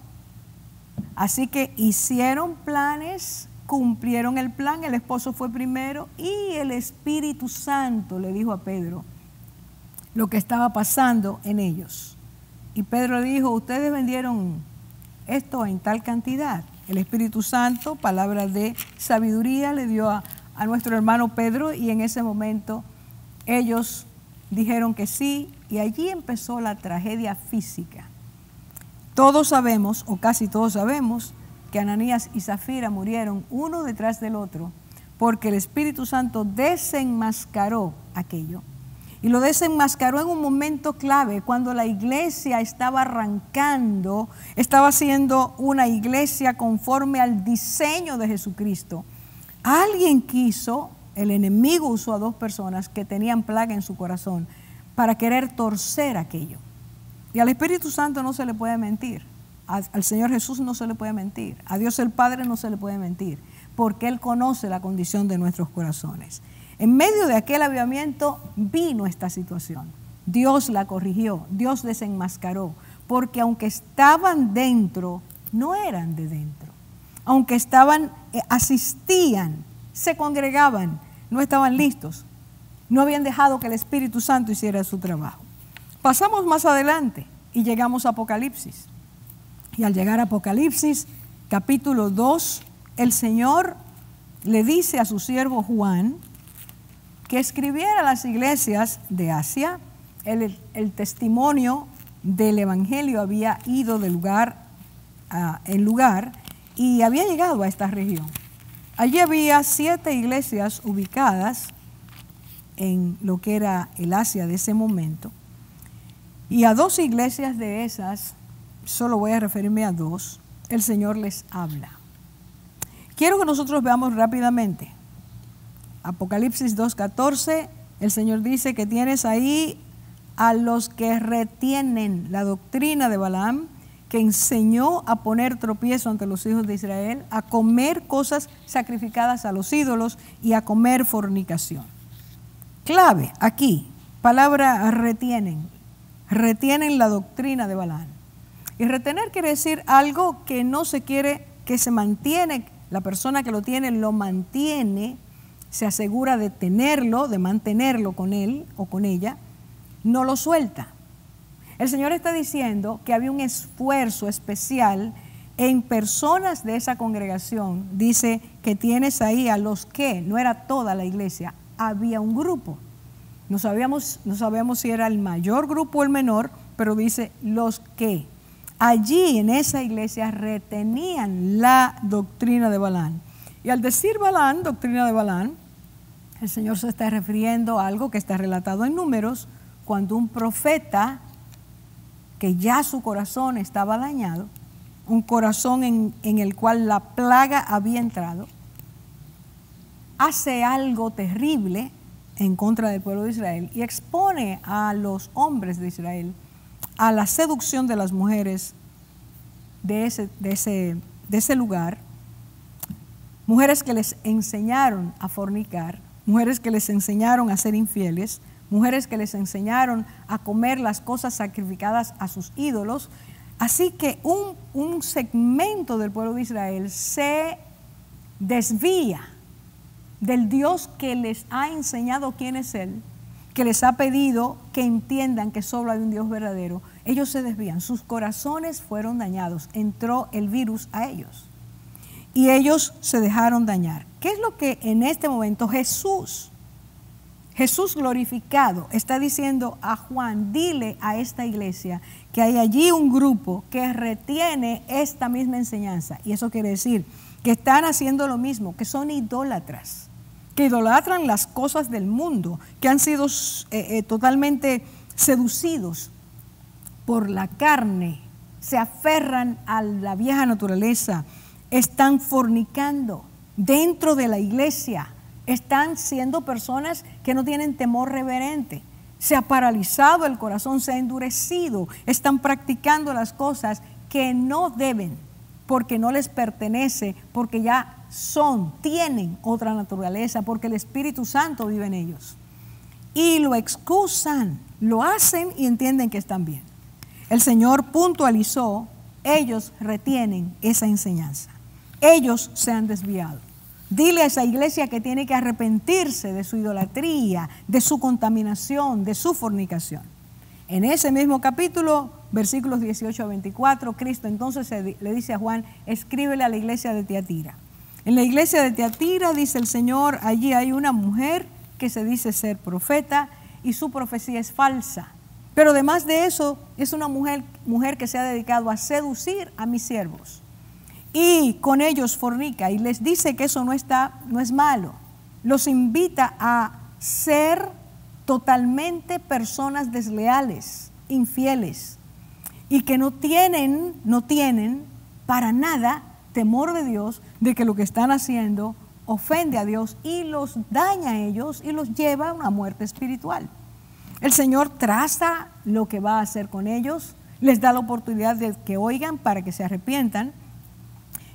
Así que hicieron planes, cumplieron el plan, el esposo fue primero y el Espíritu Santo le dijo a Pedro lo que estaba pasando en ellos. Y Pedro le dijo, ustedes vendieron esto en tal cantidad. El Espíritu Santo, palabra de sabiduría, le dio a nuestro hermano Pedro y en ese momento ellos dijeron que sí y allí empezó la tragedia física. Todos sabemos, o casi todos sabemos, que Ananías y Zafira murieron uno detrás del otro porque el Espíritu Santo desenmascaró aquello. Y lo desenmascaró en un momento clave, cuando la iglesia estaba arrancando, estaba siendo una iglesia conforme al diseño de Jesucristo. Alguien quiso, el enemigo usó a dos personas que tenían plaga en su corazón para querer torcer aquello. Y al Espíritu Santo no se le puede mentir, al Señor Jesús no se le puede mentir, a Dios el Padre no se le puede mentir, porque Él conoce la condición de nuestros corazones. En medio de aquel avivamiento vino esta situación. Dios la corrigió, Dios desenmascaró, porque aunque estaban dentro, no eran de dentro. Aunque asistían, se congregaban, no estaban listos, no habían dejado que el Espíritu Santo hiciera su trabajo. Pasamos más adelante y llegamos a Apocalipsis. Y al llegar a Apocalipsis, capítulo 2, el Señor le dice a su siervo Juan que escribiera a las iglesias de Asia. El testimonio del Evangelio había ido de lugar en lugar y había llegado a esta región. Allí había 7 iglesias ubicadas en lo que era el Asia de ese momento. Y a 2 iglesias de esas, solo voy a referirme a 2, el Señor les habla. Quiero que nosotros veamos rápidamente. Apocalipsis 2:14, el Señor dice que tienes ahí a los que retienen la doctrina de Balaam, que enseñó a poner tropiezo ante los hijos de Israel, a comer cosas sacrificadas a los ídolos y a comer fornicación. Clave aquí, palabra retienen la doctrina de Balaam. Y retener quiere decir algo que no se quiere, que se mantiene, la persona que lo tiene lo mantiene, se asegura de tenerlo, de mantenerlo con él o con ella, no lo suelta. El Señor está diciendo que había un esfuerzo especial en personas de esa congregación. Dice que tienes ahí a los que, no era toda la iglesia, había un grupo. No sabíamos si era el mayor grupo o el menor, pero dice los que allí en esa iglesia retenían la doctrina de Balaam. Y al decir Balaam, doctrina de Balaam, el Señor se está refiriendo a algo que está relatado en Números, cuando un profeta que ya su corazón estaba dañado, un corazón en el cual la plaga había entrado, hace algo terrible en contra del pueblo de Israel y expone a los hombres de Israel a la seducción de las mujeres de ese lugar, mujeres que les enseñaron a fornicar, mujeres que les enseñaron a ser infieles, mujeres que les enseñaron a comer las cosas sacrificadas a sus ídolos. Así que un segmento del pueblo de Israel se desvía del Dios que les ha enseñado quién es Él, que les ha pedido que entiendan que solo hay un Dios verdadero. Ellos se desvían, sus corazones fueron dañados, entró el virus a ellos y ellos se dejaron dañar. ¿Qué es lo que en este momento Jesús glorificado está diciendo a Juan? Dile a esta iglesia que hay allí un grupo que retiene esta misma enseñanza. Y eso quiere decir que están haciendo lo mismo, que son idólatras, que idolatran las cosas del mundo, que han sido totalmente seducidos por la carne, se aferran a la vieja naturaleza, están fornicando dentro de la iglesia. Están siendo personas que no tienen temor reverente. Se ha paralizado el corazón, se ha endurecido. Están practicando las cosas que no deben, porque no les pertenece, porque ya tienen otra naturaleza, porque el Espíritu Santo vive en ellos. Y lo excusan, lo hacen y entienden que están bien. El Señor puntualizó, ellos retienen esa enseñanza. Ellos se han desviado. Dile a esa iglesia que tiene que arrepentirse de su idolatría, de su contaminación, de su fornicación. En ese mismo capítulo, versículos 18 a 24, Cristo entonces le dice a Juan, escríbele a la iglesia de Tiatira. En la iglesia de Tiatira, dice el Señor, allí hay una mujer que se dice ser profeta y su profecía es falsa. Pero además de eso, es una mujer que se ha dedicado a seducir a mis siervos. Y con ellos fornica y les dice que eso no es malo. Los invita a ser totalmente personas desleales, infieles, y que no tienen para nada temor de Dios, de que lo que están haciendo ofende a Dios y los daña a ellos y los lleva a una muerte espiritual. El Señor traza lo que va a hacer con ellos, les da la oportunidad de que oigan para que se arrepientan.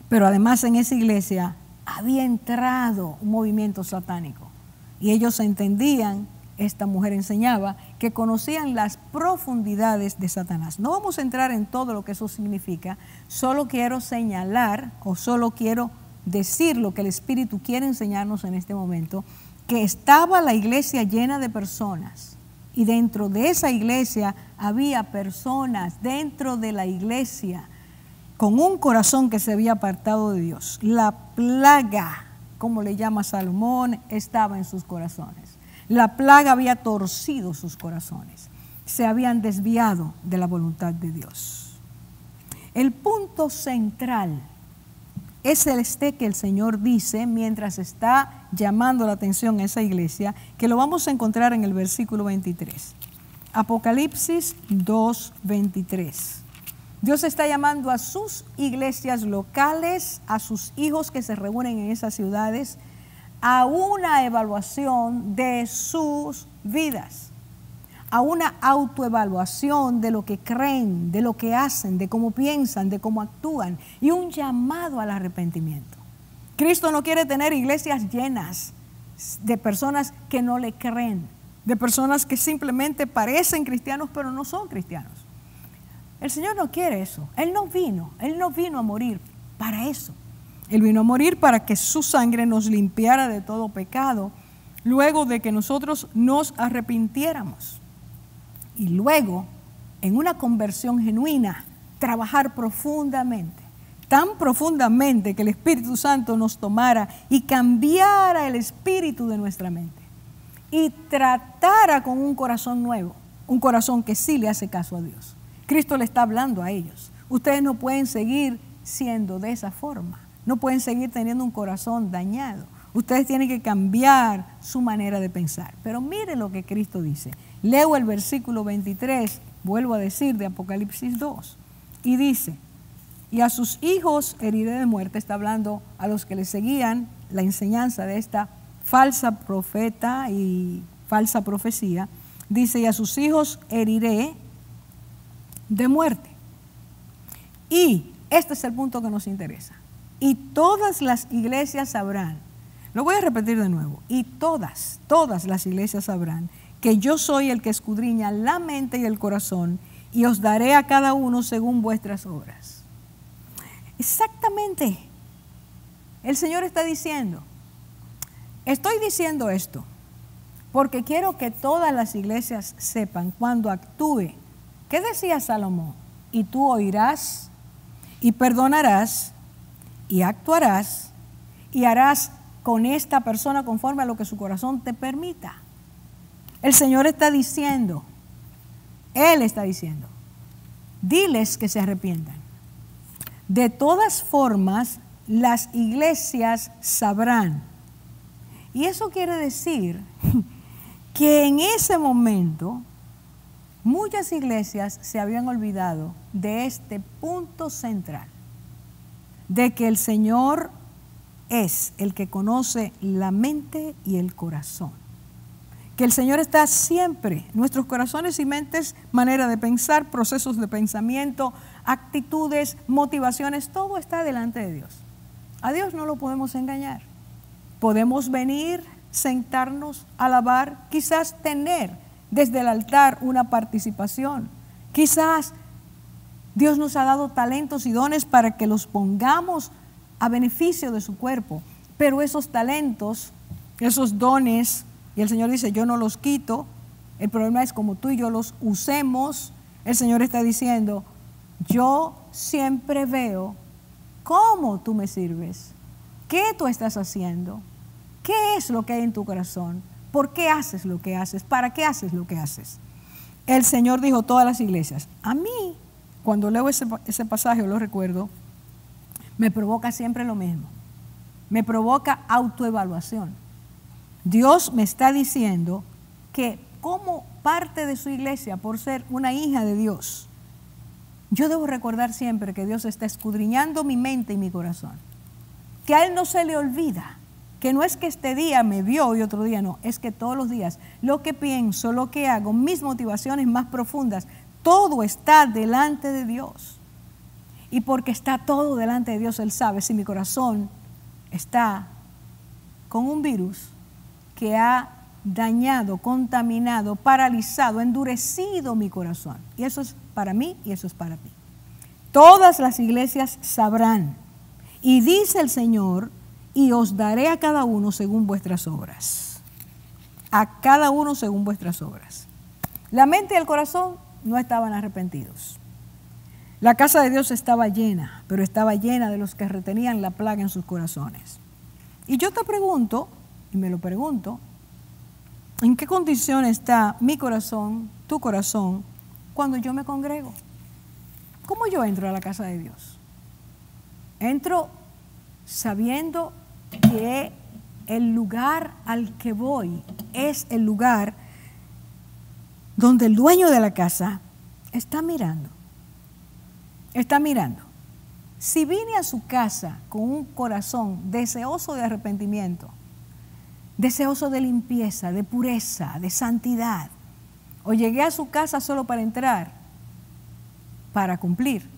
Pero además en esa iglesia había entrado un movimiento satánico y ellos entendían, esta mujer enseñaba, que conocían las profundidades de Satanás. No vamos a entrar en todo lo que eso significa, solo quiero señalar o solo quiero decir lo que el Espíritu quiere enseñarnos en este momento, que estaba la iglesia llena de personas y dentro de esa iglesia había personas dentro de la iglesia con un corazón que se había apartado de Dios. La plaga, como le llama Salomón, estaba en sus corazones. La plaga había torcido sus corazones. Se habían desviado de la voluntad de Dios. El punto central es que el Señor dice, mientras está llamando la atención a esa iglesia, que lo vamos a encontrar en el versículo 23. Apocalipsis 2:23. Dios está llamando a sus iglesias locales, a sus hijos que se reúnen en esas ciudades, a una evaluación de sus vidas, a una autoevaluación de lo que creen, de lo que hacen, de cómo piensan, de cómo actúan, y un llamado al arrepentimiento. Cristo no quiere tener iglesias llenas de personas que no le creen, de personas que simplemente parecen cristianos pero no son cristianos. El Señor no quiere eso. Él no vino a morir para eso. Él vino a morir para que su sangre nos limpiara de todo pecado, luego de que nosotros nos arrepintiéramos. Y luego, en una conversión genuina, trabajar profundamente, tan profundamente que el Espíritu Santo nos tomara y cambiara el espíritu de nuestra mente y tratara con un corazón nuevo, un corazón que sí le hace caso a Dios. Cristo le está hablando a ellos. Ustedes no pueden seguir siendo de esa forma. No pueden seguir teniendo un corazón dañado. Ustedes tienen que cambiar su manera de pensar. Pero miren lo que Cristo dice. Leo el versículo 23, vuelvo a decir, de Apocalipsis 2. Y dice, y a sus hijos heriré de muerte. Está hablando a los que le seguían la enseñanza de esta falsa profeta y falsa profecía. Dice, y a sus hijos heriré de muerte. Y este es el punto que nos interesa. Y todas las iglesias sabrán, lo voy a repetir de nuevo, y todas las iglesias sabrán que yo soy el que escudriña la mente y el corazón, y os daré a cada uno según vuestras obras. Exactamente. El Señor está diciendo, estoy diciendo esto porque quiero que todas las iglesias sepan cuando actúe. ¿Qué decía Salomón? Y tú oirás y perdonarás y actuarás y harás con esta persona conforme a lo que su corazón te permita. El Señor está diciendo, Él está diciendo, diles que se arrepientan. De todas formas, las iglesias sabrán. Y eso quiere decir que en ese momento muchas iglesias se habían olvidado de este punto central, de que el Señor es el que conoce la mente y el corazón. Que el Señor está siempre, nuestros corazones y mentes, manera de pensar, procesos de pensamiento, actitudes, motivaciones, todo está delante de Dios. A Dios no lo podemos engañar. Podemos venir, sentarnos, alabar, quizás tener desde el altar una participación. Quizás Dios nos ha dado talentos y dones para que los pongamos a beneficio de su cuerpo. Pero esos talentos, esos dones, y el Señor dice, yo no los quito. El problema es como tú y yo los usemos. El Señor está diciendo, yo siempre veo cómo tú me sirves, qué tú estás haciendo, qué es lo que hay en tu corazón, por qué haces lo que haces, para qué haces lo que haces. El Señor dijo todas las iglesias. A mí, cuando leo ese pasaje, lo recuerdo, me provoca siempre lo mismo. Me provoca autoevaluación. Dios me está diciendo que como parte de su iglesia, por ser una hija de Dios, yo debo recordar siempre que Dios está escudriñando mi mente y mi corazón. Que a Él no se le olvida, que no es que este día me vio y otro día no, es que todos los días lo que pienso, lo que hago, mis motivaciones más profundas, todo está delante de Dios. Y porque está todo delante de Dios, Él sabe si mi corazón está con un virus que ha dañado, contaminado, paralizado, endurecido mi corazón. Y eso es para mí y eso es para ti. Todas las iglesias sabrán. Y dice el Señor, y os daré a cada uno según vuestras obras. A cada uno según vuestras obras. La mente y el corazón no estaban arrepentidos. La casa de Dios estaba llena, pero estaba llena de los que retenían la plaga en sus corazones. Y yo te pregunto, y me lo pregunto, ¿en qué condición está mi corazón, tu corazón, cuando yo me congrego? ¿Cómo yo entro a la casa de Dios? Entro sabiendo que el lugar al que voy es el lugar donde el dueño de la casa está mirando. está mirando. Si vine a su casa con un corazón deseoso de arrepentimiento, deseoso de limpieza, de pureza, de santidad, o llegué a su casa solo para entrar, para cumplir,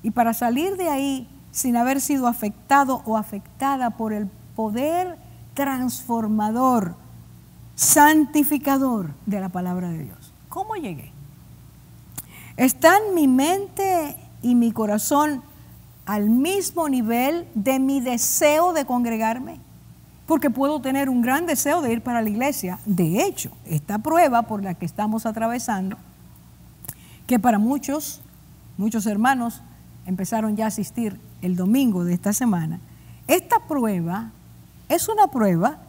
y para salir de ahí sin haber sido afectado o afectada por el poder transformador, santificador de la palabra de Dios. ¿Cómo llegué? ¿Están mi mente y mi corazón al mismo nivel de mi deseo de congregarme? Porque puedo tener un gran deseo de ir para la iglesia. De hecho, esta prueba por la que estamos atravesando, que para muchos hermanos empezaron ya a asistir el domingo de esta semana, esta prueba es una prueba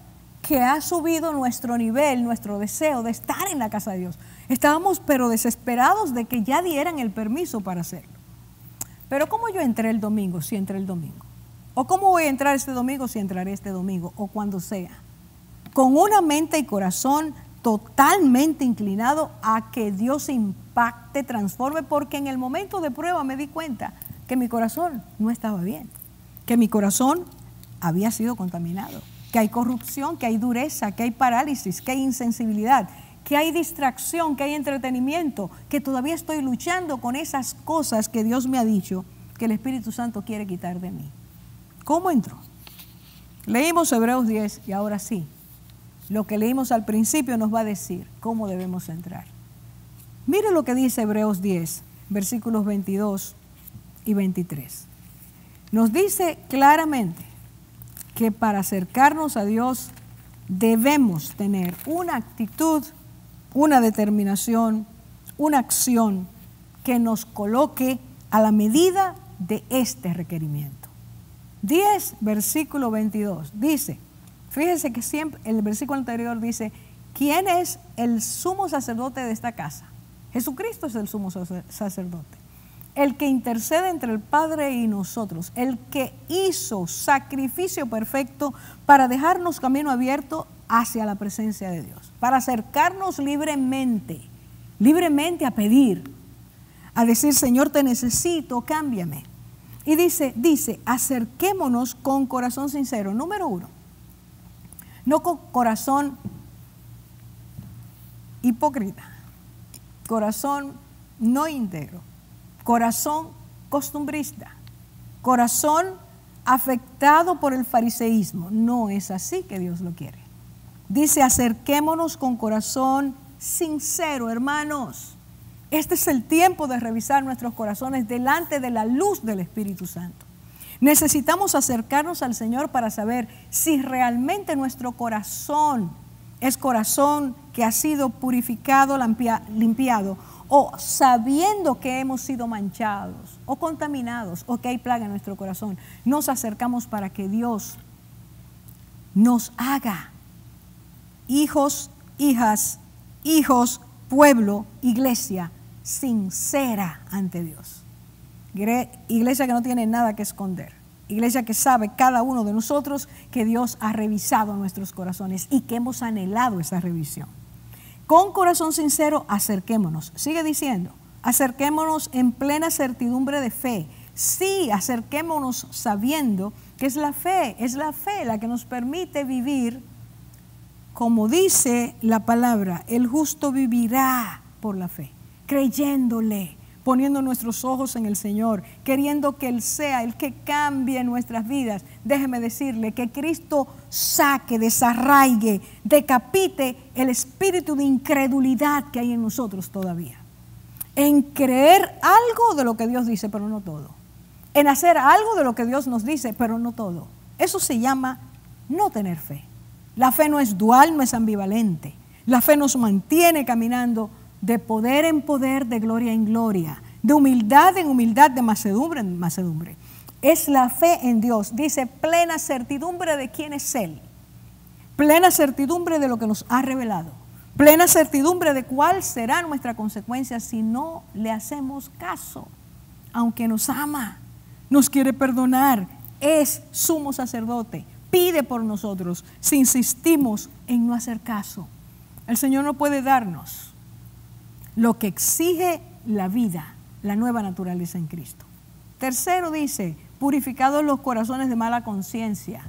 que ha subido nuestro nivel, nuestro deseo de estar en la casa de Dios. Estábamos pero desesperados de que ya dieran el permiso para hacerlo. Pero ¿cómo yo entré el domingo si entré el domingo? ¿O cómo voy a entrar este domingo si entraré este domingo? O cuando sea. Con una mente y corazón totalmente inclinado a que Dios impacte, transforme, porque en el momento de prueba me di cuenta que mi corazón no estaba bien, que mi corazón había sido contaminado, que hay corrupción, que hay dureza, que hay parálisis, que hay insensibilidad, que hay distracción, que hay entretenimiento, que todavía estoy luchando con esas cosas que Dios me ha dicho que el Espíritu Santo quiere quitar de mí. ¿Cómo entró? Leímos Hebreos 10 y ahora sí, lo que leímos al principio nos va a decir cómo debemos entrar. Mire lo que dice Hebreos 10, versículos 22 y 23. Nos dice claramente que para acercarnos a Dios debemos tener una actitud, una determinación, una acción que nos coloque a la medida de este requerimiento. 10, versículo 22, dice, fíjense que siempre el versículo anterior dice, ¿quién es el sumo sacerdote de esta casa? Jesucristo es el sumo sacerdote, el que intercede entre el Padre y nosotros, el que hizo sacrificio perfecto para dejarnos camino abierto hacia la presencia de Dios, para acercarnos libremente a pedir, a decir, Señor, te necesito, cámbiame. Y dice, acerquémonos con corazón sincero. Número 1, no con corazón hipócrita, corazón no íntegro, corazón costumbrista, corazón afectado por el fariseísmo. No es así que Dios lo quiere. Dice, acerquémonos con corazón sincero, hermanos. Este es el tiempo de revisar nuestros corazones delante de la luz del Espíritu Santo. Necesitamos acercarnos al Señor para saber si realmente nuestro corazón es corazón que ha sido purificado, limpiado, o sabiendo que hemos sido manchados o contaminados o que hay plaga en nuestro corazón. Nos acercamos para que Dios nos haga hijos, hijas, pueblo, iglesia sincera ante Dios. Iglesia que no tiene nada que esconder. Iglesia que sabe cada uno de nosotros que Dios ha revisado nuestros corazones y que hemos anhelado esa revisión. Con corazón sincero, acerquémonos. Sigue diciendo, acerquémonos en plena certidumbre de fe. Sí, acerquémonos sabiendo que es la fe la que nos permite vivir, como dice la palabra, el justo vivirá por la fe, creyéndole, poniendo nuestros ojos en el Señor, queriendo que Él sea el que cambie nuestras vidas. Déjeme decirle que Cristo saque, desarraigue, decapite el espíritu de incredulidad que hay en nosotros todavía. En creer algo de lo que Dios dice, pero no todo. En hacer algo de lo que Dios nos dice, pero no todo. Eso se llama no tener fe. La fe no es dual, no es ambivalente. La fe nos mantiene caminando de poder en poder, de gloria en gloria, de humildad en humildad, de mansedumbre en mansedumbre. Es la fe en Dios. Dice, plena certidumbre de quién es Él. Plena certidumbre de lo que nos ha revelado. Plena certidumbre de cuál será nuestra consecuencia si no le hacemos caso. Aunque nos ama, nos quiere perdonar, es sumo sacerdote, pide por nosotros si insistimos en no hacer caso. El Señor no puede darnos lo que exige la vida la nueva naturaleza en Cristo. Tercero dice, purificados los corazones de mala conciencia,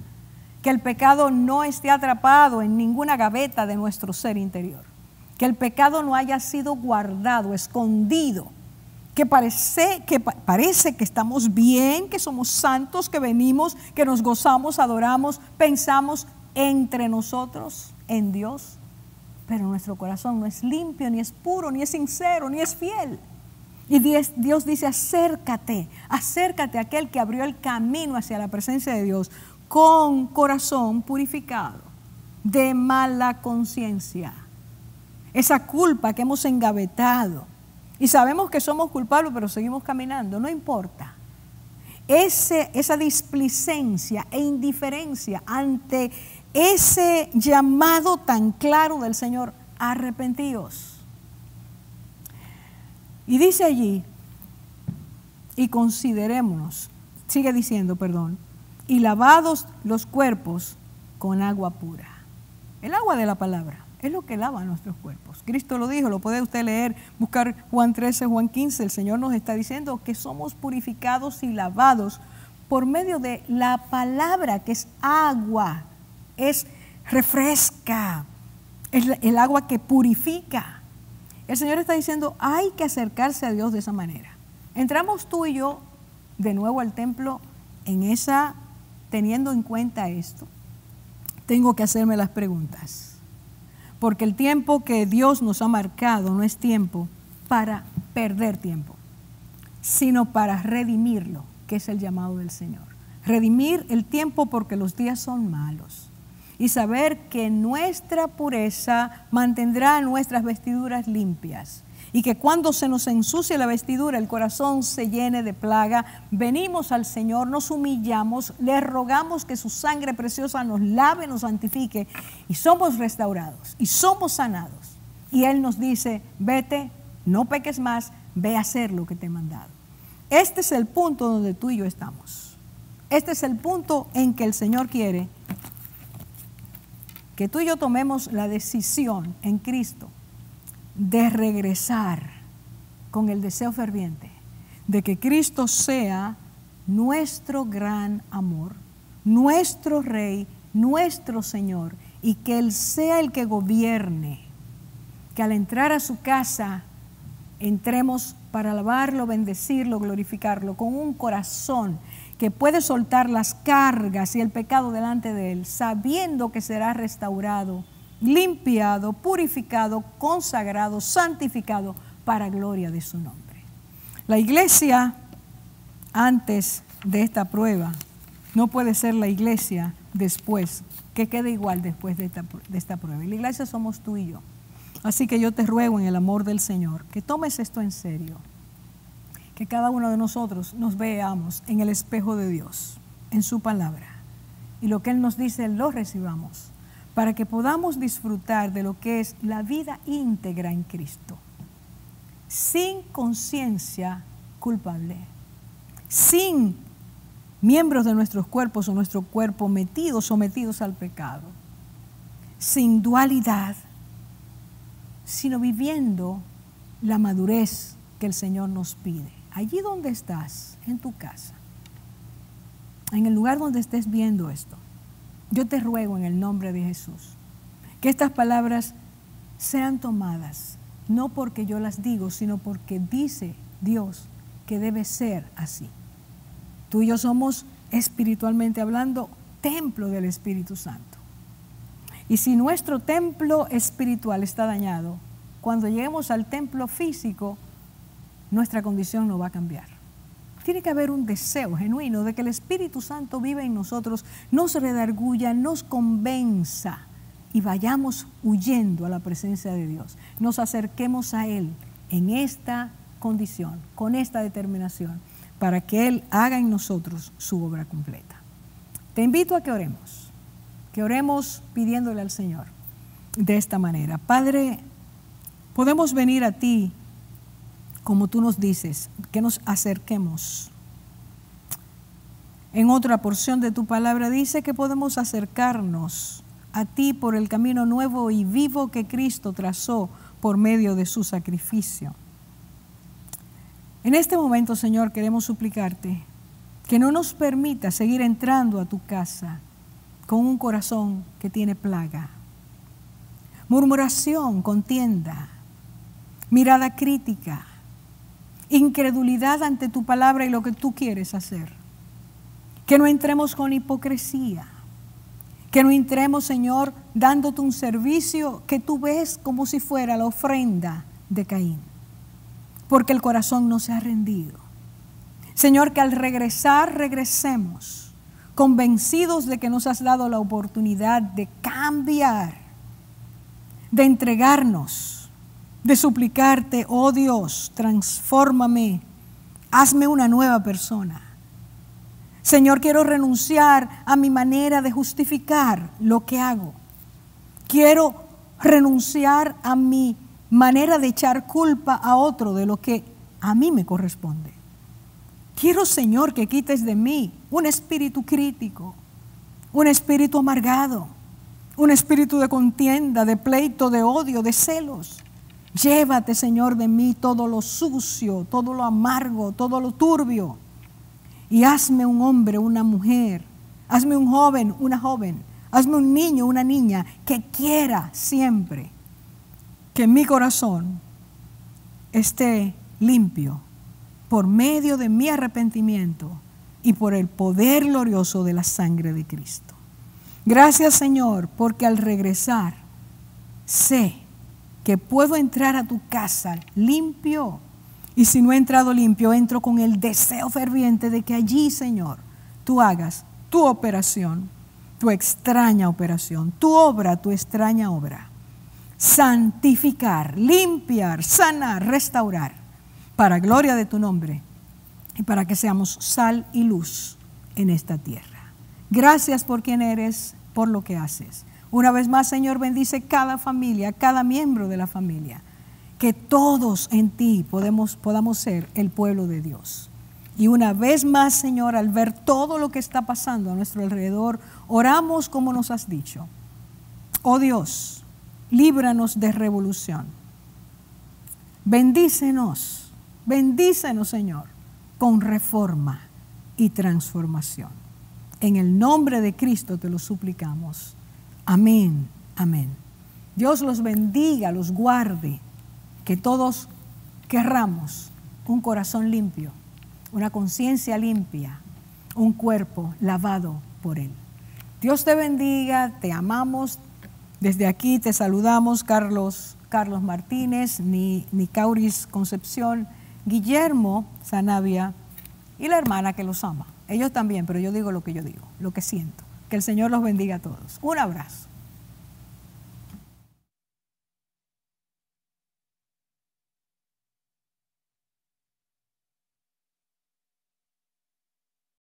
que el pecado no esté atrapado en ninguna gaveta de nuestro ser interior, que el pecado no haya sido guardado, escondido, que parece que estamos bien, que somos santos, que venimos, que nos gozamos, adoramos, pensamos entre nosotros en Dios, pero nuestro corazón no es limpio, ni es puro, ni es sincero, ni es fiel. Y Dios dice, acércate a aquel que abrió el camino hacia la presencia de Dios con corazón purificado, de mala conciencia. Esa culpa que hemos engavetado y sabemos que somos culpables, pero seguimos caminando, no importa. Esa displicencia e indiferencia ante ese llamado tan claro del Señor, arrepentíos. Y dice allí, y considerémonos, sigue diciendo, perdón, y lavados los cuerpos con agua pura. El agua de la palabra es lo que lava nuestros cuerpos. Cristo lo dijo, lo puede usted leer, buscar Juan 13, Juan 15. El Señor nos está diciendo que somos purificados y lavados por medio de la palabra, que es agua, es refresca, es el agua que purifica. El Señor está diciendo, hay que acercarse a Dios de esa manera. Entramos tú y yo de nuevo al templo teniendo en cuenta esto. Tengo que hacerme las preguntas, porque el tiempo que Dios nos ha marcado no es tiempo para perder tiempo, sino para redimirlo, que es el llamado del Señor. Redimir el tiempo porque los días son malos. Y saber que nuestra pureza mantendrá nuestras vestiduras limpias. Y que cuando se nos ensucie la vestidura, el corazón se llene de plaga, venimos al Señor, nos humillamos, le rogamos que su sangre preciosa nos lave, nos santifique, y somos restaurados, y somos sanados. Y Él nos dice, vete, no peques más, ve a hacer lo que te he mandado. Este es el punto donde tú y yo estamos. Este es el punto en que el Señor quiere que tú y yo tomemos la decisión en Cristo de regresar con el deseo ferviente de que Cristo sea nuestro gran amor, nuestro Rey, nuestro Señor, y que Él sea el que gobierne, que al entrar a su casa entremos para alabarlo, bendecirlo, glorificarlo, con un corazón que puede soltar las cargas y el pecado delante de Él, sabiendo que será restaurado, limpiado, purificado, consagrado, santificado para gloria de su nombre. La iglesia antes de esta prueba no puede ser la iglesia después, que quede igual después de esta prueba. Y la iglesia somos tú y yo. Así que yo te ruego en el amor del Señor que tomes esto en serio, que cada uno de nosotros nos veamos en el espejo de Dios, en su palabra, y lo que Él nos dice lo recibamos, para que podamos disfrutar de lo que es la vida íntegra en Cristo, sin conciencia culpable, sin miembros de nuestros cuerpos o nuestro cuerpo sometidos al pecado, sin dualidad, sino viviendo la madurez que el Señor nos pide. Allí donde estás, en tu casa, en el lugar donde estés viendo esto, yo te ruego en el nombre de Jesús que estas palabras sean tomadas, no porque yo las digo, sino porque dice Dios que debe ser así. Tú y yo somos, espiritualmente hablando, templo del Espíritu Santo. Y si nuestro templo espiritual está dañado, cuando lleguemos al templo físico, nuestra condición no va a cambiar. Tiene que haber un deseo genuino de que el Espíritu Santo viva en nosotros, nos redarguya, nos convenza y vayamos huyendo a la presencia de Dios. Nos acerquemos a Él en esta condición, con esta determinación, para que Él haga en nosotros su obra completa. Te invito a que oremos pidiéndole al Señor de esta manera. Padre, podemos venir a ti como tú nos dices, que nos acerquemos. En otra porción de tu palabra dice que podemos acercarnos a ti por el camino nuevo y vivo que Cristo trazó por medio de su sacrificio. En este momento, Señor, queremos suplicarte que no nos permita seguir entrando a tu casa con un corazón que tiene plaga, murmuración, contienda, mirada crítica, incredulidad ante tu palabra y lo que tú quieres hacer. Que no entremos con hipocresía, que no entremos, Señor, dándote un servicio que tú ves como si fuera la ofrenda de Caín, porque el corazón no se ha rendido. Señor, que al regresar, regresemos convencidos de que nos has dado la oportunidad de cambiar, de entregarnos, de suplicarte, oh Dios, transfórmame, hazme una nueva persona. Señor, quiero renunciar a mi manera de justificar lo que hago. Quiero renunciar a mi manera de echar culpa a otro de lo que a mí me corresponde. Quiero, Señor, que quites de mí un espíritu crítico, un espíritu amargado, un espíritu de contienda, de pleito, de odio, de celos. Llévate, Señor, de mí todo lo sucio, todo lo amargo, todo lo turbio. Y hazme un hombre, una mujer, hazme un joven, una joven, hazme un niño, una niña que quiera siempre que mi corazón esté limpio por medio de mi arrepentimiento y por el poder glorioso de la sangre de Cristo. Gracias, Señor, porque al regresar sé que puedo entrar a tu casa limpio. Y si no he entrado limpio, entro con el deseo ferviente de que allí, Señor, tú hagas tu operación, tu extraña operación, tu obra, tu extraña obra. Santificar, limpiar, sanar, restaurar, para gloria de tu nombre y para que seamos sal y luz en esta tierra. Gracias por quien eres, por lo que haces. Una vez más, Señor, bendice cada familia, cada miembro de la familia. Que todos en ti podamos ser el pueblo de Dios. Y una vez más, Señor, al ver todo lo que está pasando a nuestro alrededor, oramos como nos has dicho. Oh Dios, líbranos de revolución. Bendícenos, Señor, con reforma y transformación. En el nombre de Cristo te lo suplicamos. Amén, amén. Dios los bendiga, los guarde. Que todos querramos un corazón limpio, una conciencia limpia, un cuerpo lavado por Él. Dios te bendiga, te amamos. Desde aquí te saludamos Carlos Martínez, Nicauris Concepción, Guillermo Sanavia y la hermana que los ama. Ellos también, pero yo digo lo que yo digo, lo que siento. Que el Señor los bendiga a todos. Un abrazo.